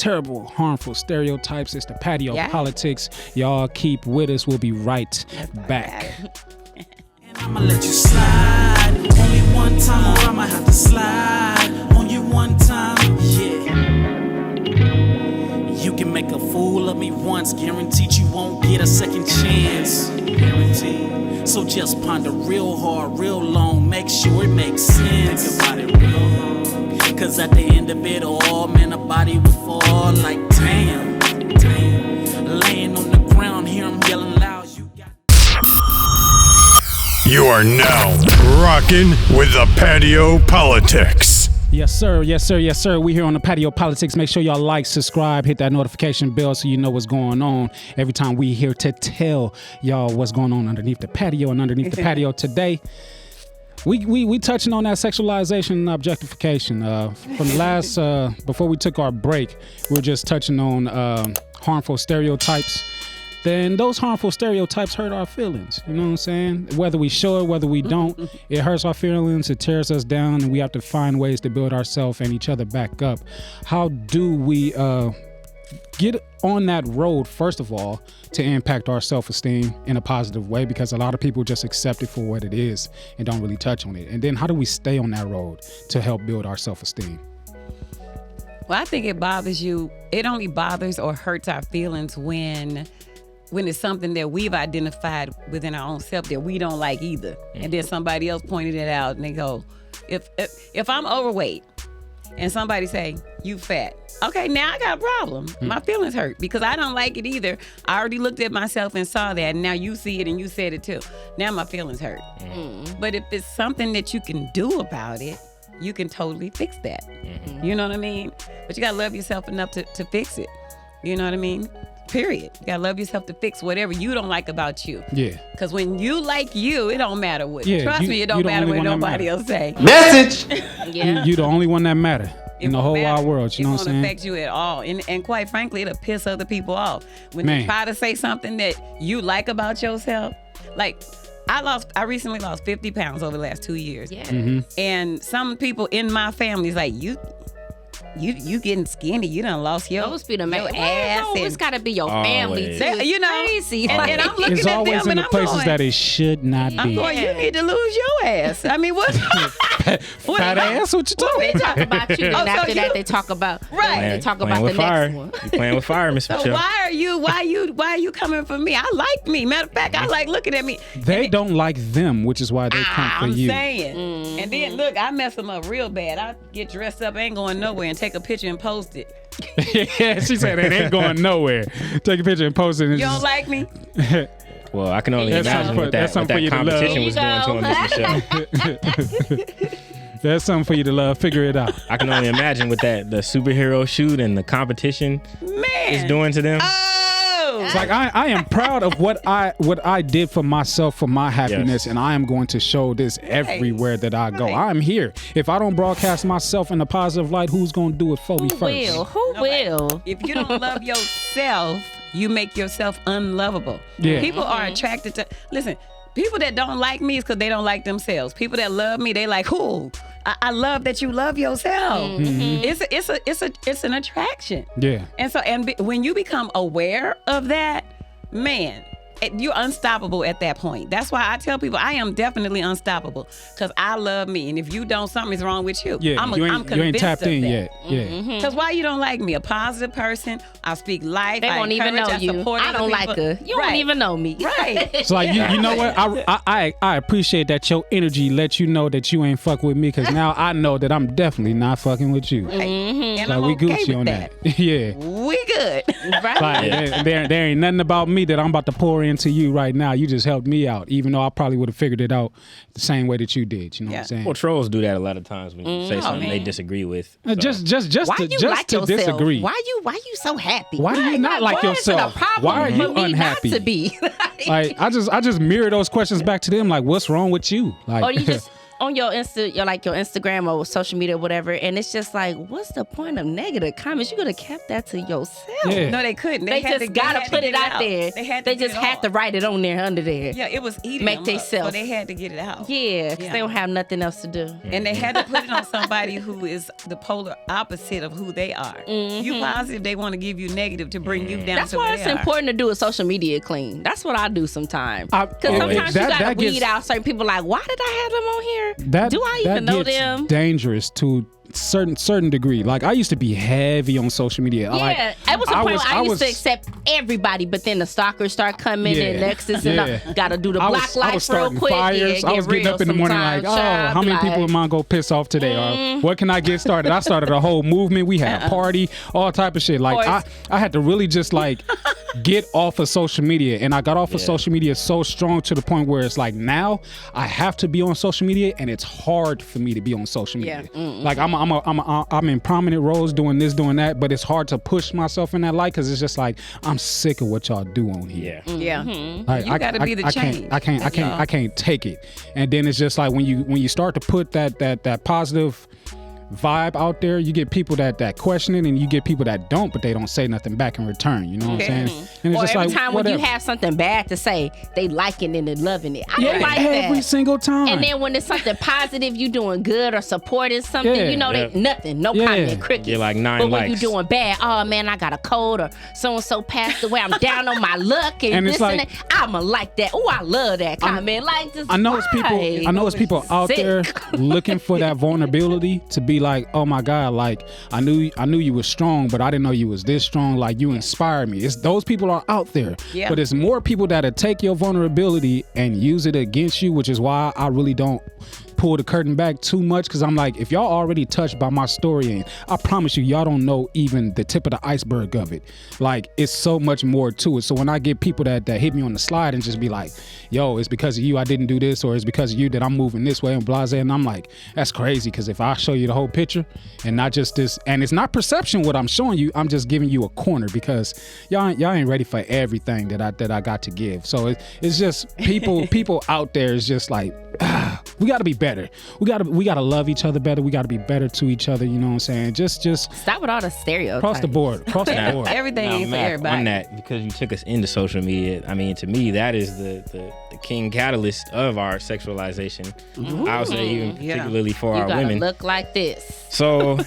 harmful stereotypes. It's the Patio Politics. Y'all keep with us. We'll be right back. And I'ma let you slide. Only one time or I'ma have to slide on you one time. Yeah. You can make a fool of me once. Guaranteed you won't get a second chance. Guaranteed. So just ponder real hard, real long. Make sure it makes sense. Think about it real hard. Cause at the end of it all, man, a body would fall like damn. Laying on the ground, hear him yelling loud. You are now rocking with the Patio Politics. Yes, sir. We here on the Patio Politics. Make sure y'all like, subscribe, hit that notification bell so you know what's going on. Every time we here to tell y'all what's going on underneath the patio and underneath the patio today. We touching on that sexualization and objectification. From the last, before we took our break, we were just touching on harmful stereotypes. Then those harmful stereotypes hurt our feelings. You know what I'm saying? Whether we show it, whether we don't, it hurts our feelings, it tears us down, and we have to find ways to build ourselves and each other back up. How do we get on that road, first of all, to impact our self-esteem in a positive way? Because a lot of people just accept it for what it is and don't really touch on it. And then how do we stay on that road to help build our self-esteem? Well, I think it bothers you. It only bothers or hurts our feelings when it's something that we've identified within our own self that we don't like either. And then somebody else pointed it out and they go, if I'm overweight and somebody say, you fat. Okay, now I got a problem. My feelings hurt because I don't like it either. I already looked at myself and saw that. And now you see it and you said it too. Now my feelings hurt. But if it's something that you can do about it, you can totally fix that. You know what I mean? But you got to love yourself enough to fix it. You know what I mean? Period. You got to love yourself to fix whatever you don't like about you. Yeah. Because when you like you, it don't matter what. Yeah, trust me, it don't matter what nobody else say. Message! You the only one that matter. In the whole wide world, you know what I'm saying? It won't affect you at all. And quite frankly, it'll piss other people off. When they try to say something that you like about yourself, like I recently lost 50 pounds over the last 2 years. Yeah. And some people in my family is like, you getting skinny. You done lost your ass. It's got to be your family too. You know, crazy. And I'm looking it's at always them in and the I'm places going, that it should not be. I'm going, you need to lose your ass. I mean, what? Fat ass? What you talking They talk about you, and after that they talk about they talk about the fire. next one. You playing with fire, Miss Michelle. So why are you coming for me? I like me. Matter of fact, I like looking at me. They don't like them, which is why they come for you. I'm saying. And then look, I mess them up real bad. I get dressed up, ain't going nowhere, and take a picture and post it. Yeah, she said it ain't going nowhere. Take a picture and post it. You don't like me? Well, I can only imagine what that competition was doing to him, Miss Michelle. That's something for you to love. Figure it out. I can only imagine what the superhero shoot and the competition is doing to them. It's like I am proud of what I did for myself, for my happiness, and I am going to show this everywhere that I go. I'm here. If I don't broadcast myself in a positive light, who's going to do it for me first? Who will? If you don't love yourself, you make yourself unlovable. Yeah. People are attracted to. Listen, people that don't like me is because they don't like themselves. People that love me, they like, who? I love that you love yourself. It's an attraction. Yeah. And so when you become aware of that, man, you're unstoppable at that point. That's why I tell people I am definitely unstoppable because I love me, and if you don't, something's wrong with you. Yeah, I'm you convinced ain't tapped of in that. yet. Yeah. Because why you don't like me? A positive person. I speak life. They I won't even know encourage, you. support I other don't like people. her. You don't even know me. Right. It's like you know what? I appreciate that your energy lets you know that you ain't fuck with me because now I know that I'm definitely not fucking with you. And Like I'm we okay Gucci with on that. Yeah. We good. Right? Like, there ain't nothing about me that I'm about to pour into you right now. You just helped me out, even though I probably would have figured it out the same way that you did. You know what I'm saying? Well, trolls do that a lot of times when you say something they disagree with. So. Just Why to, you just like to yourself? disagree. Why you so happy? Why do you not like why is it yourself? a problem Why are you for me unhappy? Not to be. Like I just mirror those questions back to them. Like, what's wrong with you? Like, Or you just on your your Instagram or social media or whatever, and it's just like, what's the point of negative comments? You could have kept that to yourself. Yeah. No, they couldn't. They had just to, gotta had to put get it out there. They just had to write it on there under there. Yeah, it was eating Make them up, theyself. so they had to get it out. Yeah, because Yeah. they don't have nothing else to do. And they had to put it on somebody who is the polar opposite of who they are. You positive, they want to give you negative to bring you down That's to why where it's they are. important to do a social media clean. That's what I do sometimes. Because Oh, sometimes that- you gotta that weed gets- out certain people. Like, why did I have them on here? Do I even that know gets them? dangerous to certain degree. Like I used to be heavy on social media. Yeah, Like, it was a point where I used to was- accept everybody, but then the stalkers start coming Yeah, and Lexus and yeah. gotta do the I block was life real starting quick. fires. Yeah, I was get getting real up in the morning like, sometimes, oh, child. how many Like, people am I gonna piss off today? Or what can I get started? I started a whole movement. We had a party, all type of shit. Like Course. I had to really just like get off of social media, and I got off of social media so strong to the point where it's like now I have to be on social media, and it's hard for me to be on social media. Like I'm in prominent roles doing this, doing that, but it's hard to push myself in that light because it's just like I'm sick of what y'all do on here. Yeah. Like, You gotta be the change. I can't take it. And then it's just like when you start to put that positive vibe out there, you get people that question it, and you get people that don't, but they don't say nothing back in return. You know what I'm saying? And it's Or just every like time whatever. when you have something bad to say, they liking it and loving it. I yeah, don't like every that. single time. And then when it's something positive, you doing good or supporting something, Yeah. you know, they nothing, no Yeah. comment, crickets. Get like 9 but when likes. you doing bad, oh man, I got a cold or so and so passed away, I'm down on my luck and, And it's this and like- that. I'ma like that. Oh, I love that comment. Like just I know it's people. why? I know it's people out Sick. there looking for that vulnerability to be like, oh my God, like I knew you was strong, but I didn't know you was this strong. Like you inspired me. It's those people are out there, Yeah. but it's more people that'll take your vulnerability and use it against you, which is why I really don't pull the curtain back too much, because I'm like, if y'all already touched by my story, and I promise you, y'all don't know even the tip of the iceberg of it. Like it's so much more to it. So when I get people that hit me on the slide and just be like, yo, it's because of you I didn't do this, or it's because of you that I'm moving this way and blase, and I'm like, that's crazy, because if I show you the whole picture and not just this, and it's not perception what I'm showing you, I'm just giving you a corner, because y'all ain't ready for everything that I got to give. So it's just people out there is just like, we got to be better. We got to love each other better. We got to be better to each other. You know what I'm saying? Just Stop with all the stereotypes. across the board. Across the board. Everything Now, ain't for Mac, everybody. on that, because you took us into social media, I mean, to me, that is the king catalyst of our sexualization. I would say even particularly for You our gotta women. look like this. So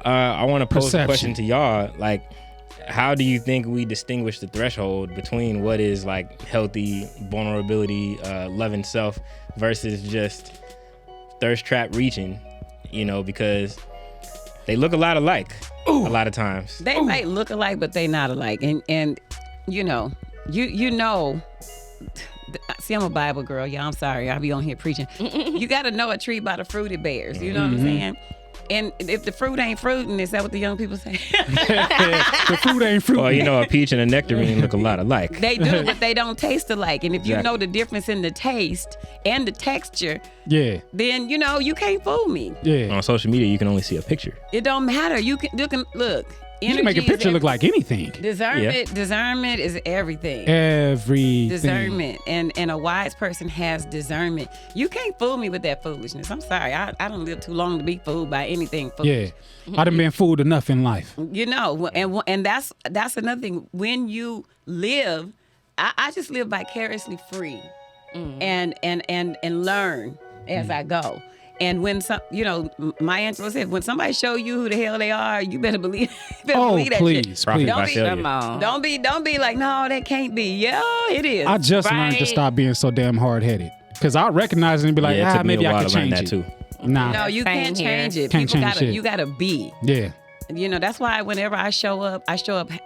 I want to pose Perception. a question to y'all. Like, how do you think we distinguish the threshold between what is like healthy vulnerability, loving self versus just thirst trap reaching? You know, because they look a lot alike a lot of times. They might look alike, but they not alike. And you know, you know. See, I'm a Bible girl, y'all. I'm sorry, I be on here preaching. You got to know a tree by the fruit it bears. You know what I'm saying? And if the fruit ain't fruiting, is that what the young people say? The fruit ain't fruit. Well, you know, a peach and a nectarine look a lot alike. They do, but they don't taste alike. And if you Exactly. know the difference in the taste and the texture, Yeah. then you know you can't fool me. Yeah. On social media, you can only see a picture. It don't matter. You can look. You can make a energy is picture look like anything. Discernment is everything. Everything. Discernment, and a wise person has discernment. You can't fool me with that foolishness. I'm sorry, I don't live too long to be fooled by anything foolish. Yeah. I done been fooled enough in life. You know, and that's another thing. When you live, I just live vicariously free, and learn as I go. And when my answer said, when somebody show you who the hell they are, you better believe. Oh, that please, shit. please. Don't be like, no, that can't be. Yeah, it is. I just learned to stop being so damn hard headed because I recognize it and be like, it took me maybe a while I can to learn change that it. too. Nah, No, you can't change it. Can't change shit. You gotta be. Yeah. That's why whenever I show up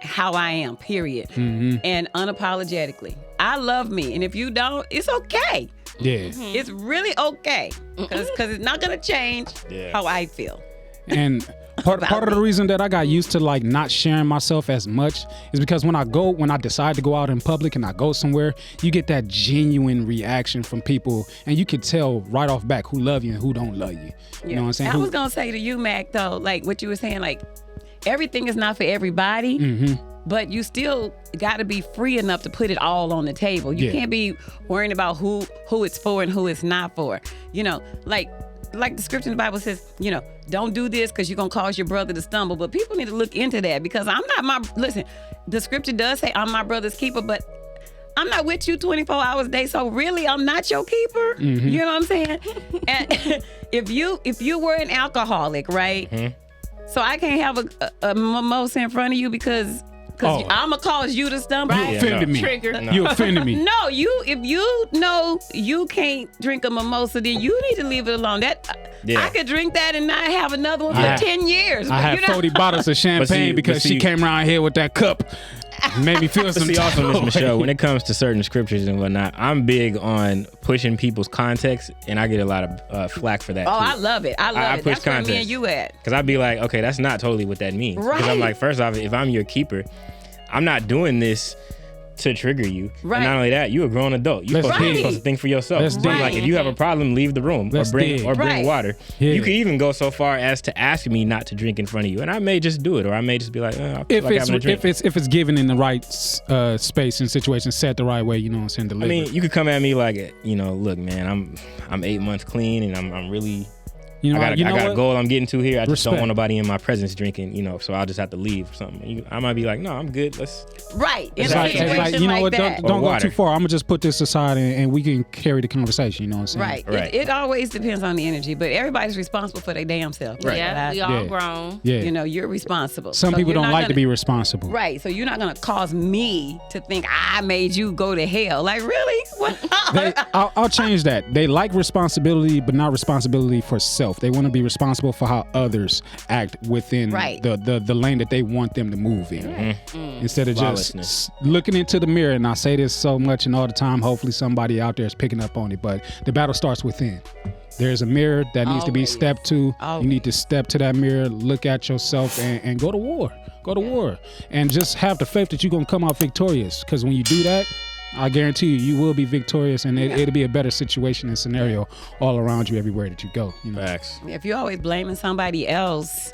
how I am, period. And unapologetically. I love me. And if you don't, it's okay. Yeah. It's really okay. Because it's not going to change how I feel. And part of the reason that I got used to like not sharing myself as much is because when I decide to go out in public and I go somewhere, you get that genuine reaction from people and you can tell right off back who love you and who don't love you. You know what I'm saying? I was going to say to you, Mac, though, like what you were saying, like everything is not for everybody. But you still got to be free enough to put it all on the table. You can't be worrying about who it's for and who it's not for. Like the scripture in the Bible says, don't do this because you're going to cause your brother to stumble. But people need to look into that because listen, the scripture does say I'm my brother's keeper, but I'm not with you 24 hours a day. So really, I'm not your keeper. You know what I'm saying? And if you were an alcoholic, right? So I can't have a mimosa in front of you because I'm going to cause you to stumble. You offended me. Trigger. You offended me. No, if you know you can't drink a mimosa, then you need to leave it alone. I could drink that and not have another one for 10 years. I had 40 bottles of champagne because she came around here with that cup. Made me feel some See, also, Miss Michelle, when it comes to certain scriptures and whatnot, I'm big on pushing people's context, and I get a lot of flack for that. Oh, too. I love it. I push That's where context. me and you at. Because I'd be like, okay, that's not totally what that means. Right. Because I'm like, first off, if I'm your keeper, I'm not doing this to trigger you. Right. And not only that, you a grown adult. You're supposed to think for yourself. Let's dig. Like, if you have a problem, leave the room or bring water. Yeah. You could even go so far as to ask me not to drink in front of you, and I may just do it, or I may just be like, I feel like having a drink. if it's given in the right space and situation, set the right way, you know what I'm saying? Delivered. I mean, you could come at me like, look, man, I'm 8 months clean, and I'm really. I got a goal I'm getting to here. I just don't want nobody in my presence drinking, so I'll just have to leave or something. I might be like, no, I'm good. Right. It's like, you know what? That. Don't go too far. I'm gonna just put this aside and we can carry the conversation. You know what I'm saying? Right. It always depends on the energy, but everybody's responsible for their damn self. Right. Yeah, we all grown. Yeah. You're responsible. Some people don't like to be responsible. Right. So you're not gonna cause me to think I made you go to hell. Like, really? What? I'll change that. They like responsibility, but not responsibility for self. They want to be responsible for how others act within the lane that they want them to move in. Instead of just looking into the mirror. And I say this so much and all the time, hopefully somebody out there is picking up on it, but the battle starts within. There's a mirror that needs to be stepped to. You need to step to that mirror, look at yourself, and go to war. Go to war. And just have the faith that you're going to come out victorious. Because when you do that, I guarantee you will be victorious, and it'll be a better situation and scenario all around you everywhere that you go. Facts. If you're always blaming somebody else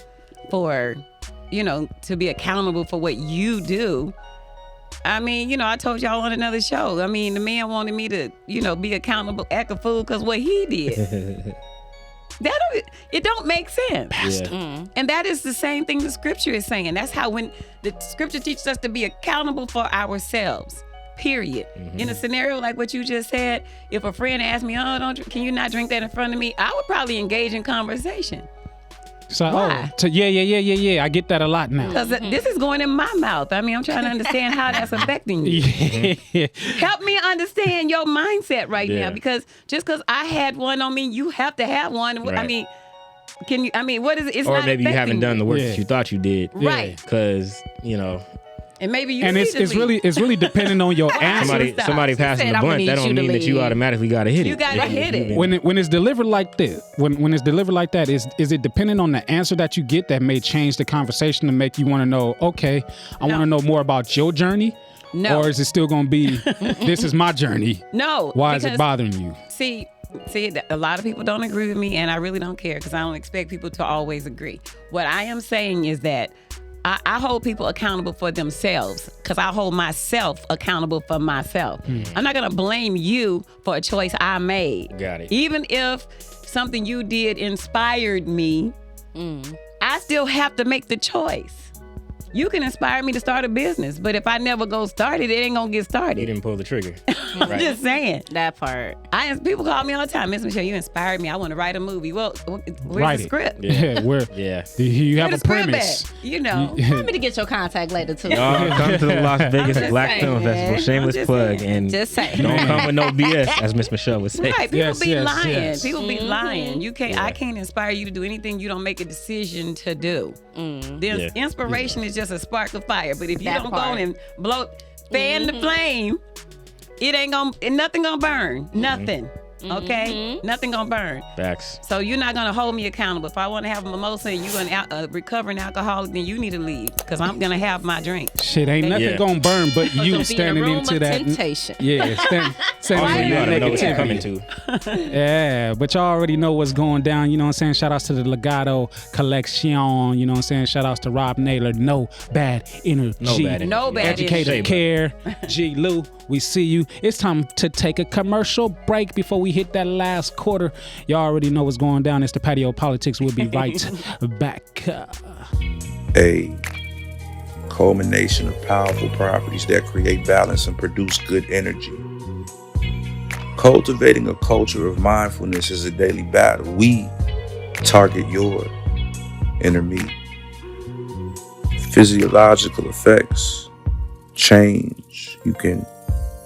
for, to be accountable for what you do, I mean, I told y'all on another show. I mean, the man wanted me to, be accountable, act a fool because what he did. It don't make sense. Yeah. And that is the same thing the scripture is saying. That's how when the scripture teaches us to be accountable for ourselves. Period. In a scenario like what you just said, if a friend asked me, can you not drink that in front of me? I would probably engage in conversation. So, why? Yeah. I get that a lot now. Because this is going in my mouth. I mean, I'm trying to understand how that's affecting you. Help me understand your mindset right now. Because just because I had one on me, you have to have one. Right. I mean, what is it? It's or not maybe you haven't done the work Yeah. that you thought you did. Right. Because, And maybe you And need it's to leave. really depending on your answer. somebody passing the I'ma blunt, need that don't you to mean that you leave. automatically gotta hit it. You gotta hit it. When it's delivered like this, when it's delivered like that, is it dependent on the answer that you get that may change the conversation to make you want to know, okay, I want to know more about your journey? No. Or is it still going to be, this is my journey? No. Why is it because- bothering you? See, a lot of people don't agree with me, and I really don't care because I don't expect people to always agree. What I am saying is that I hold people accountable for themselves because I hold myself accountable for myself. I'm not going to blame you for a choice I made. Got it. Even if something you did inspired me, I still have to make the choice. You can inspire me to start a business, but if I never go start it, it ain't gonna get You started. didn't pull the trigger. I'm Right. just saying. That part. People call me all the time, Miss Michelle, you inspired me. I want to write a movie. Well, where's Write the it. script? Yeah, where Yeah. you have Where a the script premise. at? You know. Want me to get your contact later too. Y'all come to the Las Vegas just Black saying, Film man. Festival. Shameless I'm just plug. saying. And Just saying. don't come with no BS, as Miss Michelle would say. Right, people Yes, be yes, lying. yes. People be lying. You can't. Yeah. I can't inspire you to do anything you don't make a decision to do. The inspiration is just a spark of fire. But if you That don't part. go and fan the flame, it ain't nothing gonna burn. Nothing. Okay, nothing gonna burn. Facts. So you're not gonna hold me accountable. If I want to have a mimosa and you're a recovering alcoholic, then you need to leave because I'm gonna have my drink. Shit, ain't nothing Yeah. gonna burn but Gonna you be in a standing room into of that. temptation. Yeah, standing Also, in you that gotta know what you're coming negativity. to. Yeah, but y'all already know what's going down. You know what I'm saying? Shout outs to the Legato Collection. You know what I'm saying? Shout outs to Rob Naylor. No bad energy. No bad energy. No bad Educated energy. care. G. Lou, we see you. It's time to take a commercial break before we hit that last quarter. Y'all already know what's going down. It's the Patio Politics. We'll be right back. A culmination of powerful properties that create balance and produce good energy. Cultivating a culture of mindfulness is a daily battle. We target your inner me. Physiological effects, change you can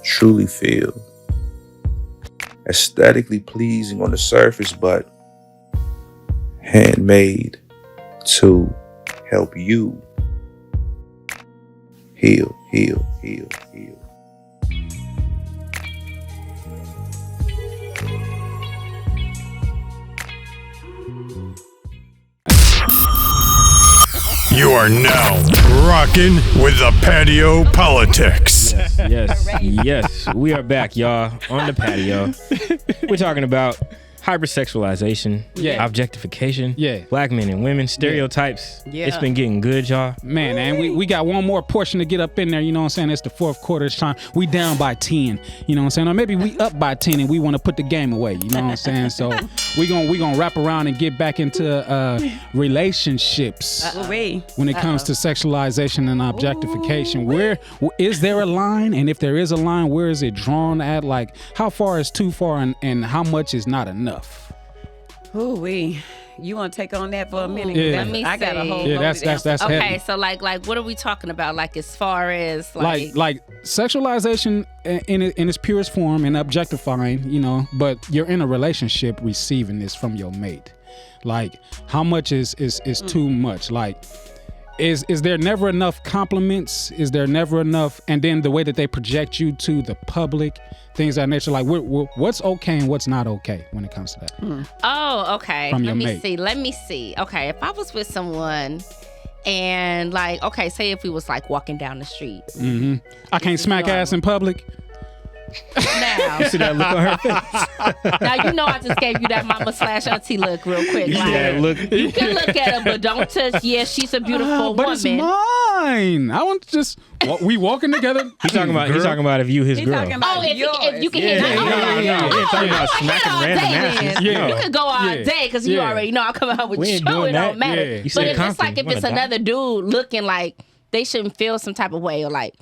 truly feel. Aesthetically pleasing on the surface, but handmade to help you heal. You are now rocking with the Patio Politics. Yes. We are back, y'all, on the patio. We're talking about hyper-sexualization, Yeah. objectification, Yeah. black men and women, stereotypes. Yeah. It's been getting good, y'all. Man, and we got one more portion to get up in there. You know what I'm saying? It's the fourth quarter. It's time. We down by 10. You know what I'm saying? Or maybe we up by 10 and we want to put the game away. You know what I'm saying? So we gonna wrap around and get back into relationships when it comes to sexualization and objectification. Where is there a line? And if there is a line, where is it drawn at? Like, how far is too far and how much is not enough? Ooh-wee. You want to take on that for a minute? Yeah. Let me I got a see. whole Yeah, loaded that's answer. Okay, heavy. so like what are we talking about? Like as far as like sexualization in its purest form and objectifying, you know, but you're in a relationship receiving this from your mate. Like, how much is too much? Like, is there never enough compliments? Is there never enough? And then the way that they project you to the public, things of that nature. Like, what's okay and what's not okay when it comes to that? Oh, okay. From your Let me see. Okay, if I was with someone and like, okay, say if we was like walking down the street. I can't smack ass in public. Now, See that look on her face? now you know I just gave you that mama / auntie look real quick. Like, Yeah, look. you can look at her, but don't touch. Yeah, she's a beautiful But woman. it's mine. I want to just we walking together. He's talking about if you his girl. talking about Oh, if you can Yeah, hit yeah, that. yeah. We ain't talking about smacking all random day asses. then. Yeah. You could go all Yeah. day because you Yeah. already know I'm coming home with We you. ain't doing It that. don't matter. Yeah. You But said if it's Compton. like if You it's wanna die? another dude looking like they shouldn't feel some type of way or like.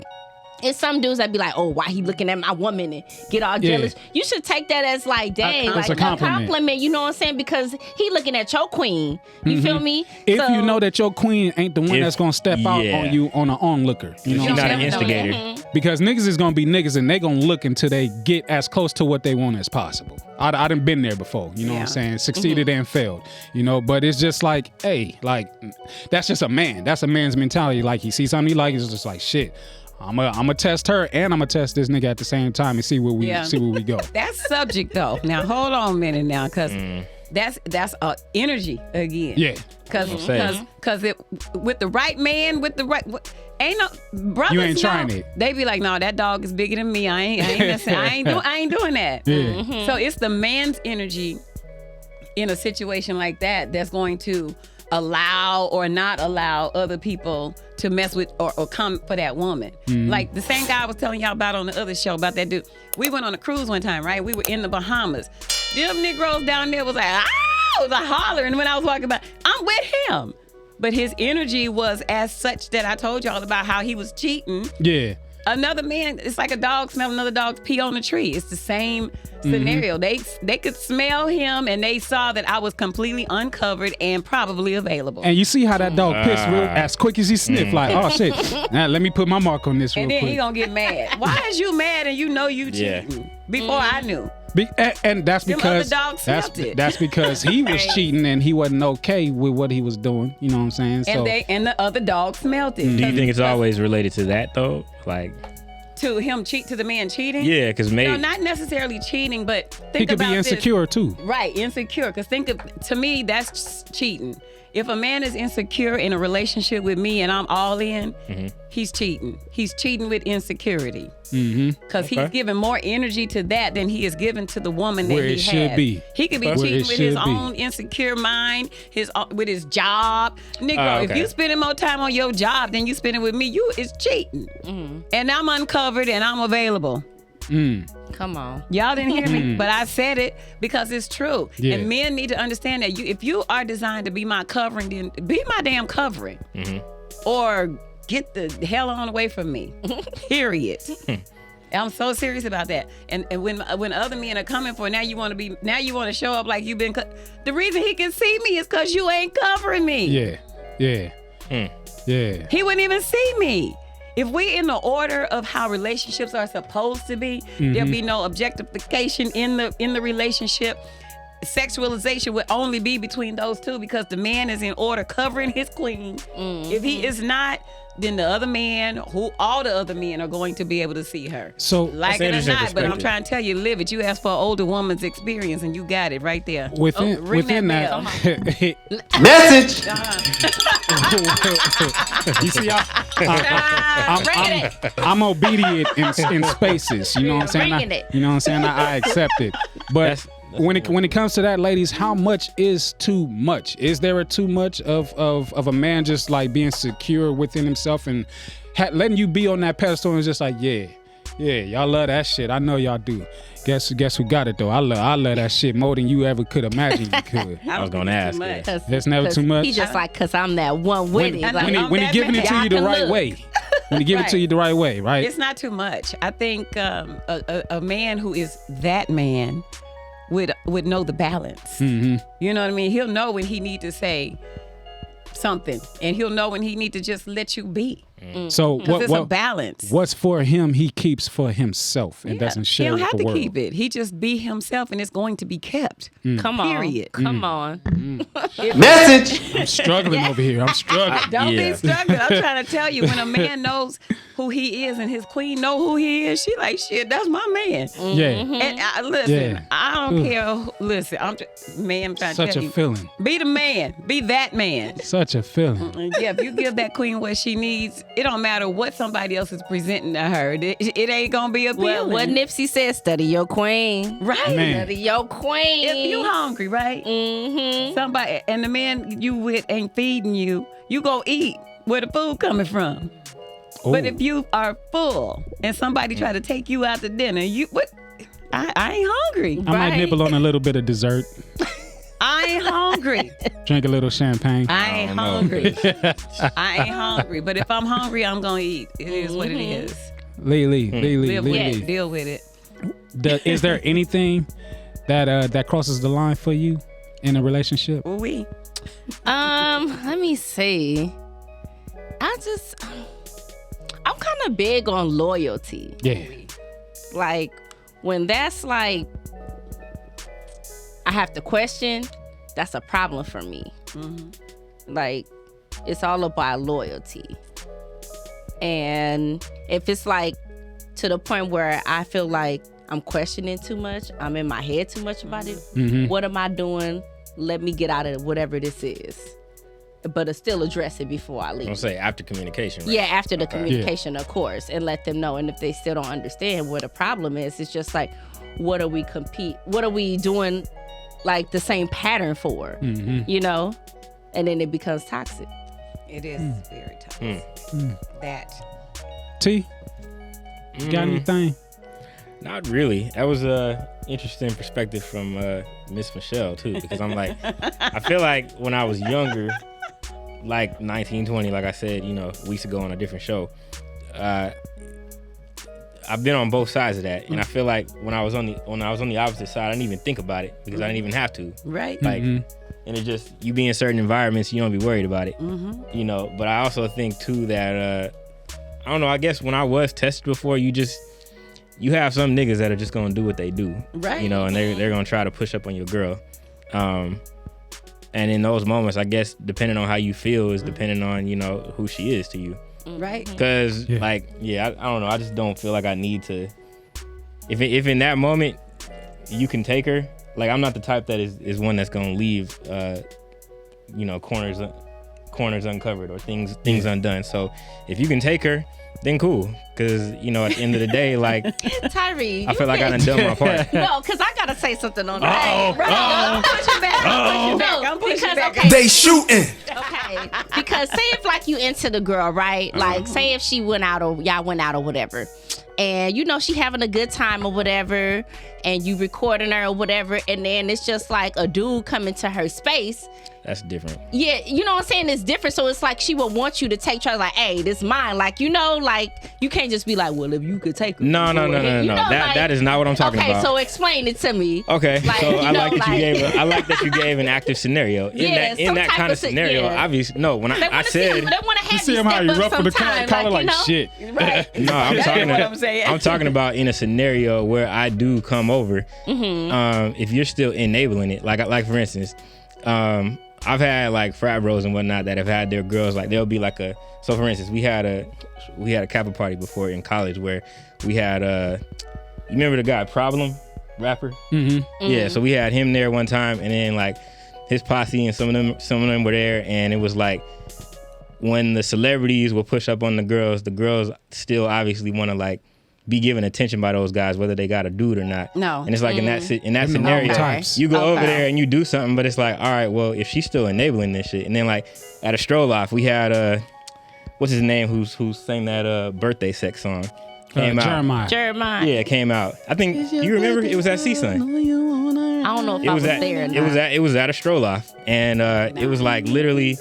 It's some dudes that be like, oh, why he looking at my woman and get all jealous. You should take that as like, dang, That's like a compliment. you know what I'm saying? Because he looking at your queen. You feel me? If So- you know that your queen ain't the one If- that's gonna step out yeah. on you on an onlooker, you know She's what not I'm an saying? instigator. Because niggas is gonna be niggas and they gonna look until they get as close to what they want as possible. I done been there before, you know what I'm saying? Succeeded and failed, you know, but it's just like, hey, like, that's just a man. That's a man's mentality. Like, he sees something he likes, it's just like, shit, I'm gonna test her and I'm gonna test this nigga at the same time and see where we go. That's subject though. Now hold on a minute now, because that's energy again. Yeah. Because with the right man, ain't no brothers. You ain't know, trying it. They be like, no, that dog is bigger than me. I ain't doing that. Yeah. So it's the man's energy in a situation like that that's going to allow or not allow other people to mess with or come for that woman. Like the same guy I was telling y'all about on the other show about that dude. We went on a cruise one time, right? We were in the Bahamas. Them Negroes down there was like, ah, was a hollering when I was walking by. I'm with him. but his energy was as such that I told y'all about how he was cheating. Yeah. Another man, it's like a dog smell another dog's pee on a tree. It's the same scenario. They could smell him, and they saw that I was completely uncovered and probably available. And you see how that dog pissed real as quick as he sniffed, like, oh shit. Now let me put my mark on this real and then quick. he gonna get mad. Why is you mad and you know you cheating? Before I knew. And that's Them because other dogs smelt it. that's because he was cheating and he wasn't okay with what he was doing. You know what I'm saying? So And the other dog smelled it. Do you think it's always related to that though? Like, to the man cheating? yeah, because maybe No, not necessarily cheating, but think he could about be this. insecure too. Right, insecure. Because to me, that's just cheating. If a man is insecure in a relationship with me and I'm all in, he's cheating. He's cheating with insecurity. Because he's giving more energy to that than he is giving to the woman Where that he it has. should be. He could be Where it cheating with his should be. own insecure mind, with his job. Negro, if you spending more time on your job than you spending with me, you is cheating. And I'm uncovered and I'm available. Come on. Y'all didn't hear me, but I said it because it's true. Yeah. And men need to understand that if you are designed to be my covering, then be my damn covering. Or get the hell on away from me. Period. I'm so serious about that. And when other men are coming for, now you want to show up like you've been. The reason he can see me is because you ain't covering me. Yeah. He wouldn't even see me. If we in the order of how relationships are supposed to be, there'll be no objectification in the relationship. Sexualization would only be between those two because the man is in order covering his queen. If he is not, then the other man, all the other men are going to be able to see her. So like it or not, but I'm trying to tell you, live it. You asked for an older woman's experience and you got it right there. within that Message. you see, I'm obedient in spaces. You know what I'm saying? You know what I'm saying? I accept it. But when it comes to that, ladies, how much is too much? Is there a too much of a man just like being secure within himself and letting you be on that pedestal and just like, yeah, y'all love that shit. I know y'all do. Guess who got it though? I love that shit more than you ever could imagine you could. I was gonna ask. That's never too much. He just like, cause I'm that one with it. When he giving it to you the right way. When he give it to you the right way, right? It's not too much. I think a man who is that man would know the balance. You know what I mean? He'll know when he need to say something, and he'll know when he need to just let you be. So it's a balance. What's for him, he keeps for himself and doesn't share with the world. He don't have to keep it. He just be himself, and it's going to be kept. Come on. Period. Come on. Message. I'm struggling over here. I'm struggling. Don't be struggling. I'm trying to tell you, when a man knows who he is and his queen know who he is, she like, shit, that's my man. Yeah. And listen, I don't care. Listen, I'm trying to Such tell a you. feeling. Be the man. Be that man. Such a feeling. Yeah, if you give that queen what she needs, it don't matter what somebody else is presenting to her. It ain't gonna be a feeling. Well, what Nipsey said, study your queen. Right. Man. Study your queen. If you hungry, right? Somebody and the man you with ain't feeding you, you go eat where the food coming from. Ooh. But if you are full and somebody try to take you out to dinner, I ain't hungry. I might nibble on a little bit of dessert. I ain't hungry. Drink a little champagne. I ain't hungry. I ain't hungry. But if I'm hungry, I'm gonna eat. It is what it is. Lele. Live with it. Deal with it. Is there anything that crosses the line for you in a relationship? Oui. Let me see. I'm kind of big on loyalty. Yeah. Like when that's like I have to question, that's a problem for me. Like it's all about loyalty. And if it's like to the point where I feel like I'm questioning too much, I'm in my head too much about it, what am I doing? Let me get out of whatever this is. But still address it before I leave. I'll say after communication, right? Yeah, after the communication, of course, and let them know. And if they still don't understand what the problem is, it's just like, what are we doing like the same pattern for, you know? And then it becomes toxic. It is very toxic. That. T, you got anything? Not really. That was a interesting perspective from Miss Michelle too, because I'm like, I feel like when I was younger, like 19, 20, like I said, weeks ago on a different show. I've been on both sides of that, and I feel like when I was on the opposite side, I didn't even think about it because I didn't even have to. Right. Like, and it just, you be in certain environments, you don't be worried about it. But I also think too that I don't know. I guess when I was tested before, you have some niggas that are just gonna do what they do, right? And they're gonna try to push up on your girl. And in those moments, I guess depending on how you feel is depending on who she is to you. Right. Because I don't know. I just don't feel like I need to. If in that moment you can take her, like I'm not the type that is one that's gonna leave, corners uncovered or things undone. So if you can take her, then cool. Because at the end of the day, like Tyre, I feel like I done done my part. No, because I gotta say something on that. I'm pushing back. Okay. They shooting. Okay, because say if like you into the girl, right? Like say if she went out or y'all went out or whatever, and she having a good time or whatever, and you recording her or whatever, and then it's just like a dude come into her space. That's different. Yeah, you know what I'm saying? It's different. So it's like she would want you to take charge, like, hey, this mine. Like, like you can't just be like, well, if you could take her. No. That is not what I'm talking about. Okay, so explain it to me. Okay, like, so I like that you gave an active scenario. In that kind of scenario, obviously, no. When I said, they want to have see him how you ruffle the collar like know? shit. Right. No, I'm talking about in a scenario where I do come over. If you're still enabling it, like for instance, I've had like frat bros and whatnot that have had their girls, like they'll be like so for instance, we had a Kappa party before in college where we had you remember the guy Problem rapper? Yeah, so we had him there one time, and then like his posse and some of them were there, and it was like when the celebrities will push up on the girls still obviously want to like be given attention by those guys, whether they got a dude or not. No. And it's like in that scenario, you go over there and you do something, but it's like, all right, well, if she's still enabling this shit, and then like at a stroll off, we had what's his name, who sang that birthday sex song, came out. Jeremiah. Yeah, it came out. I think you remember it was at CSUN. I don't know if I was there or not. It was at a stroll off, and it was like literally.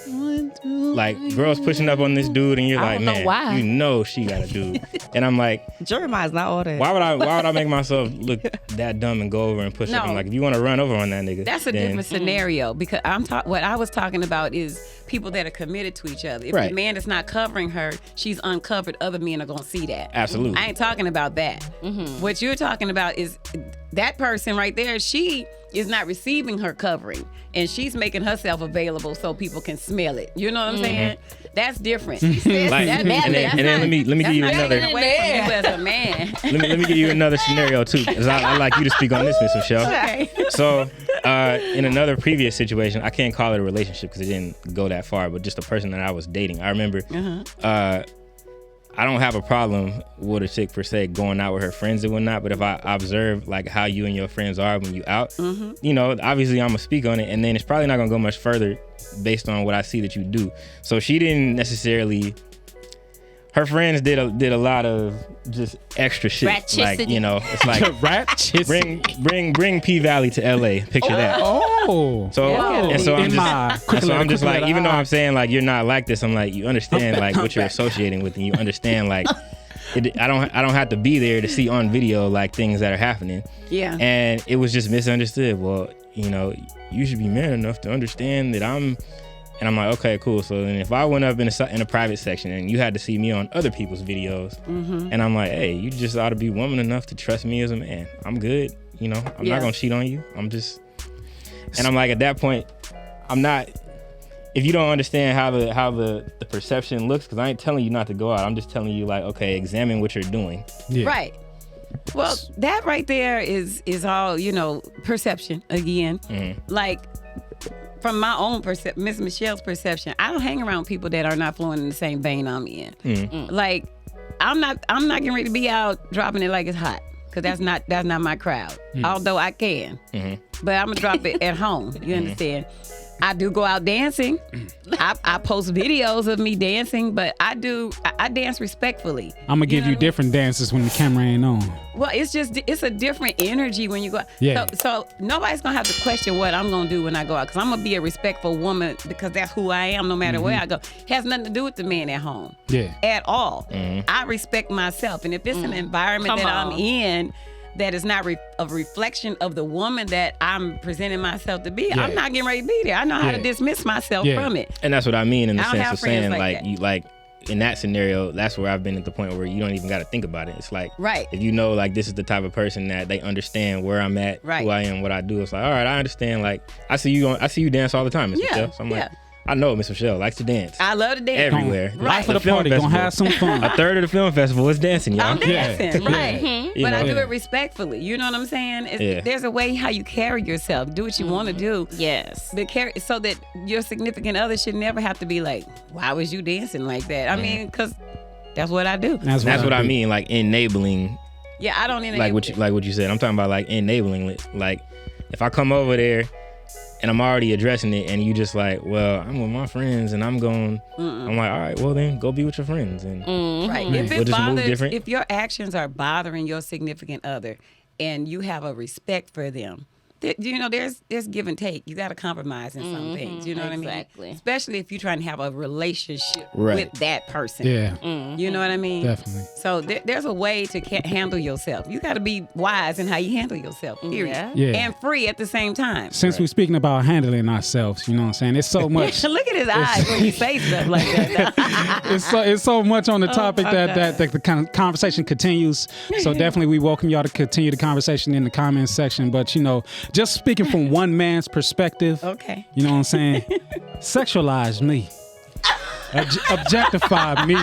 Like girls pushing up on this dude, and you're like, man, why? She got a dude, and I'm like, Jeremiah's not all that. Why would I make myself look that dumb and go over and push up? I'm like, if you want to run over on that nigga, that's a different scenario, because what I was talking about is people that are committed to each other. If the man is not covering her, she's uncovered. Other men are gonna see that. Absolutely. I ain't talking about that. What you're talking about is that person right there. She is not receiving her covering, and she's making herself available so people can smell it. You know what I'm saying? That's different. And then let me give you another. As a man. Let me give you another scenario too, because I like you to speak on this, Miss Michelle. Okay. So, in another previous situation, I can't call it a relationship because it didn't go that far, but just a person that I was dating. I remember. I don't have a problem with a chick per se going out with her friends and whatnot, but if I observe like how you and your friends are when you out, obviously I'm gonna speak on it, and then it's probably not gonna go much further based on what I see that you do. So she didn't necessarily. Her friends did a lot of just extra shit. Ratchicity. Like, it's like bring P Valley to LA. Picture that. Oh. So I'm just like, even though I'm saying like you're not like this, I'm like, you understand like what you're associating with, and you understand like I don't have to be there to see on video like things that are happening. Yeah. And it was just misunderstood. Well, you should be man enough to understand that And I'm like, okay, cool. So then if I went up in a private section and you had to see me on other people's videos, and I'm like, hey, you just ought to be woman enough to trust me as a man. I'm good. I'm not going to cheat on you. And I'm like, at that point, I'm not, if you don't understand how the perception looks, because I ain't telling you not to go out. I'm just telling you like, okay, examine what you're doing. Yeah. Right. Well, that right there is all, perception again. Like, from my own Miss Michelle's perception, I don't hang around people that are not flowing in the same vein I'm in. Like, I'm not getting ready to be out dropping it like it's hot, because that's not my crowd. Although I can, but I'm gonna drop it at home. You understand? I do go out dancing. I post videos of me dancing, but I dance respectfully. I'm gonna give you different dances when the camera ain't on. Well, it's a different energy when you go out. Yeah. So nobody's gonna have to question what I'm gonna do when I go out, because I'm gonna be a respectful woman, because that's who I am no matter where I go. It has nothing to do with the man at home. Yeah. At all. I respect myself, and if it's an environment that I'm in that is not a reflection of the woman that I'm presenting myself to be, I'm not getting ready to be there. I know how to dismiss myself from it. And that's what I mean in the I don't sense have of saying, friends like like you, like in that scenario, that's where I've been at the point where you don't even got to think about it. It's like, Right. if you know, like, this is the type of person that they understand where I'm at, who I am, what I do. It's like, all right, I understand. Like, I see you dance all the time, Miss Michelle. So I'm like, I know Miss Michelle likes to dance. I love to dance. Everywhere. Life of the party, gonna have some fun. A third of the film festival is dancing, y'all. I'm dancing, right? But I do know. it respectfully. You know what I'm saying? There's a way how you carry yourself. Do what you want to do. Yes. But carry so that your significant other should never have to be like, "Why was you dancing like that?" I mean, because that's what I do. That's what I mean, like enabling. Yeah, I don't enable. Like what you said. I'm talking about like enabling. Like, if I come over there and I'm already addressing it, and you just like, well, I'm with my friends, and I'm going. I'm like, all right, well then, go be with your friends, and Right. If we'll it just move bothers, different. if your actions are bothering your significant other, and you have a respect for them, there's give and take. You got to compromise in some things. You know what I mean? Exactly. Especially if you're trying to have a relationship Right. with that person. Yeah. You know what I mean? Definitely. So there's a way to handle yourself. You got to be wise in how you handle yourself. Period. Yeah. And free at the same time. Since we're speaking about handling ourselves, you know what I'm saying? It's so much. Look at his eyes when you say stuff like that. It's so much on the topic that the kind of conversation continues. So definitely we welcome y'all to continue the conversation in the comments section. But, you know, just speaking from one man's perspective, Okay. you know what I'm saying? Sexualize me. Objectify me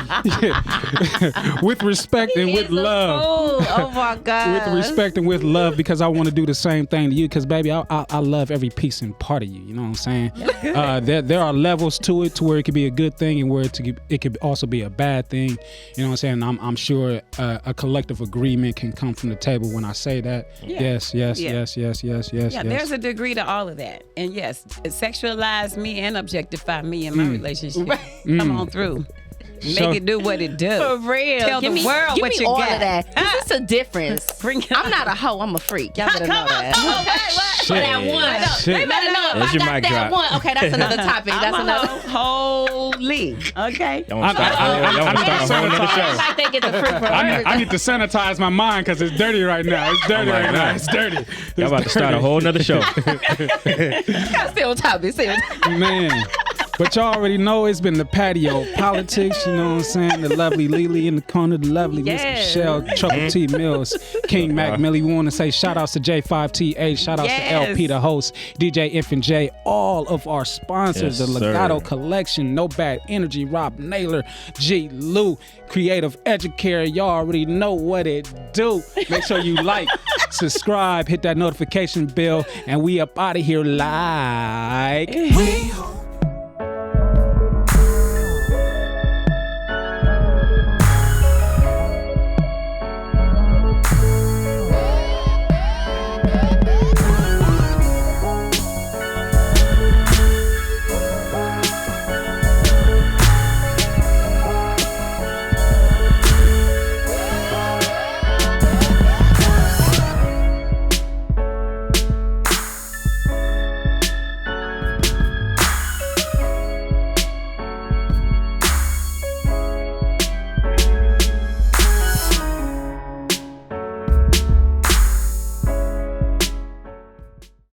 with respect and with love. Oh my God. With respect and with love, because I want to do the same thing to you, because baby, I love every piece and part of you. You know what I'm saying? There are levels to it, to where it could be a good thing and where it could also be a bad thing. You know what I'm saying? I'm sure a collective agreement can come from the table when I say that. Yeah. Yes. Yeah, there's a degree to all of that. And yes, sexualize me and objectify me in my relationship. Come on through. Make it do what it does. For real. Tell give the me, world give what me you all got. of that. 'Cause it's a difference. Bring it I'm on. not a hoe. I'm a freak. Y'all better Come know on. that. Okay, For that one. Shit. They better know That's if your I got mic that drop. one. Okay, that's another topic. That's I'm another. holy. Okay. Don't start a whole nother show. I think it's a freak for I need to sanitize my mind because it's dirty right now. It's dirty right now. It's dirty. Y'all about to start a whole nother show. Stay on topic. Stay on topic. Man. But y'all already know it's been the patio politics, you know what I'm saying? The lovely Lele in the corner, the lovely Miss Yes. Michelle, Trouble T Mills, King Mac Millie. We want to say shout outs to J5TA, shout outs to LP, the host, DJ Infant J, all of our sponsors, Yes, the Legato sir. Collection, No Bad Energy, Rob Naylor, G. Lou, Creative Educator. Y'all already know what it do. Make sure you like, subscribe, hit that notification bell, and we up out of here like. We hope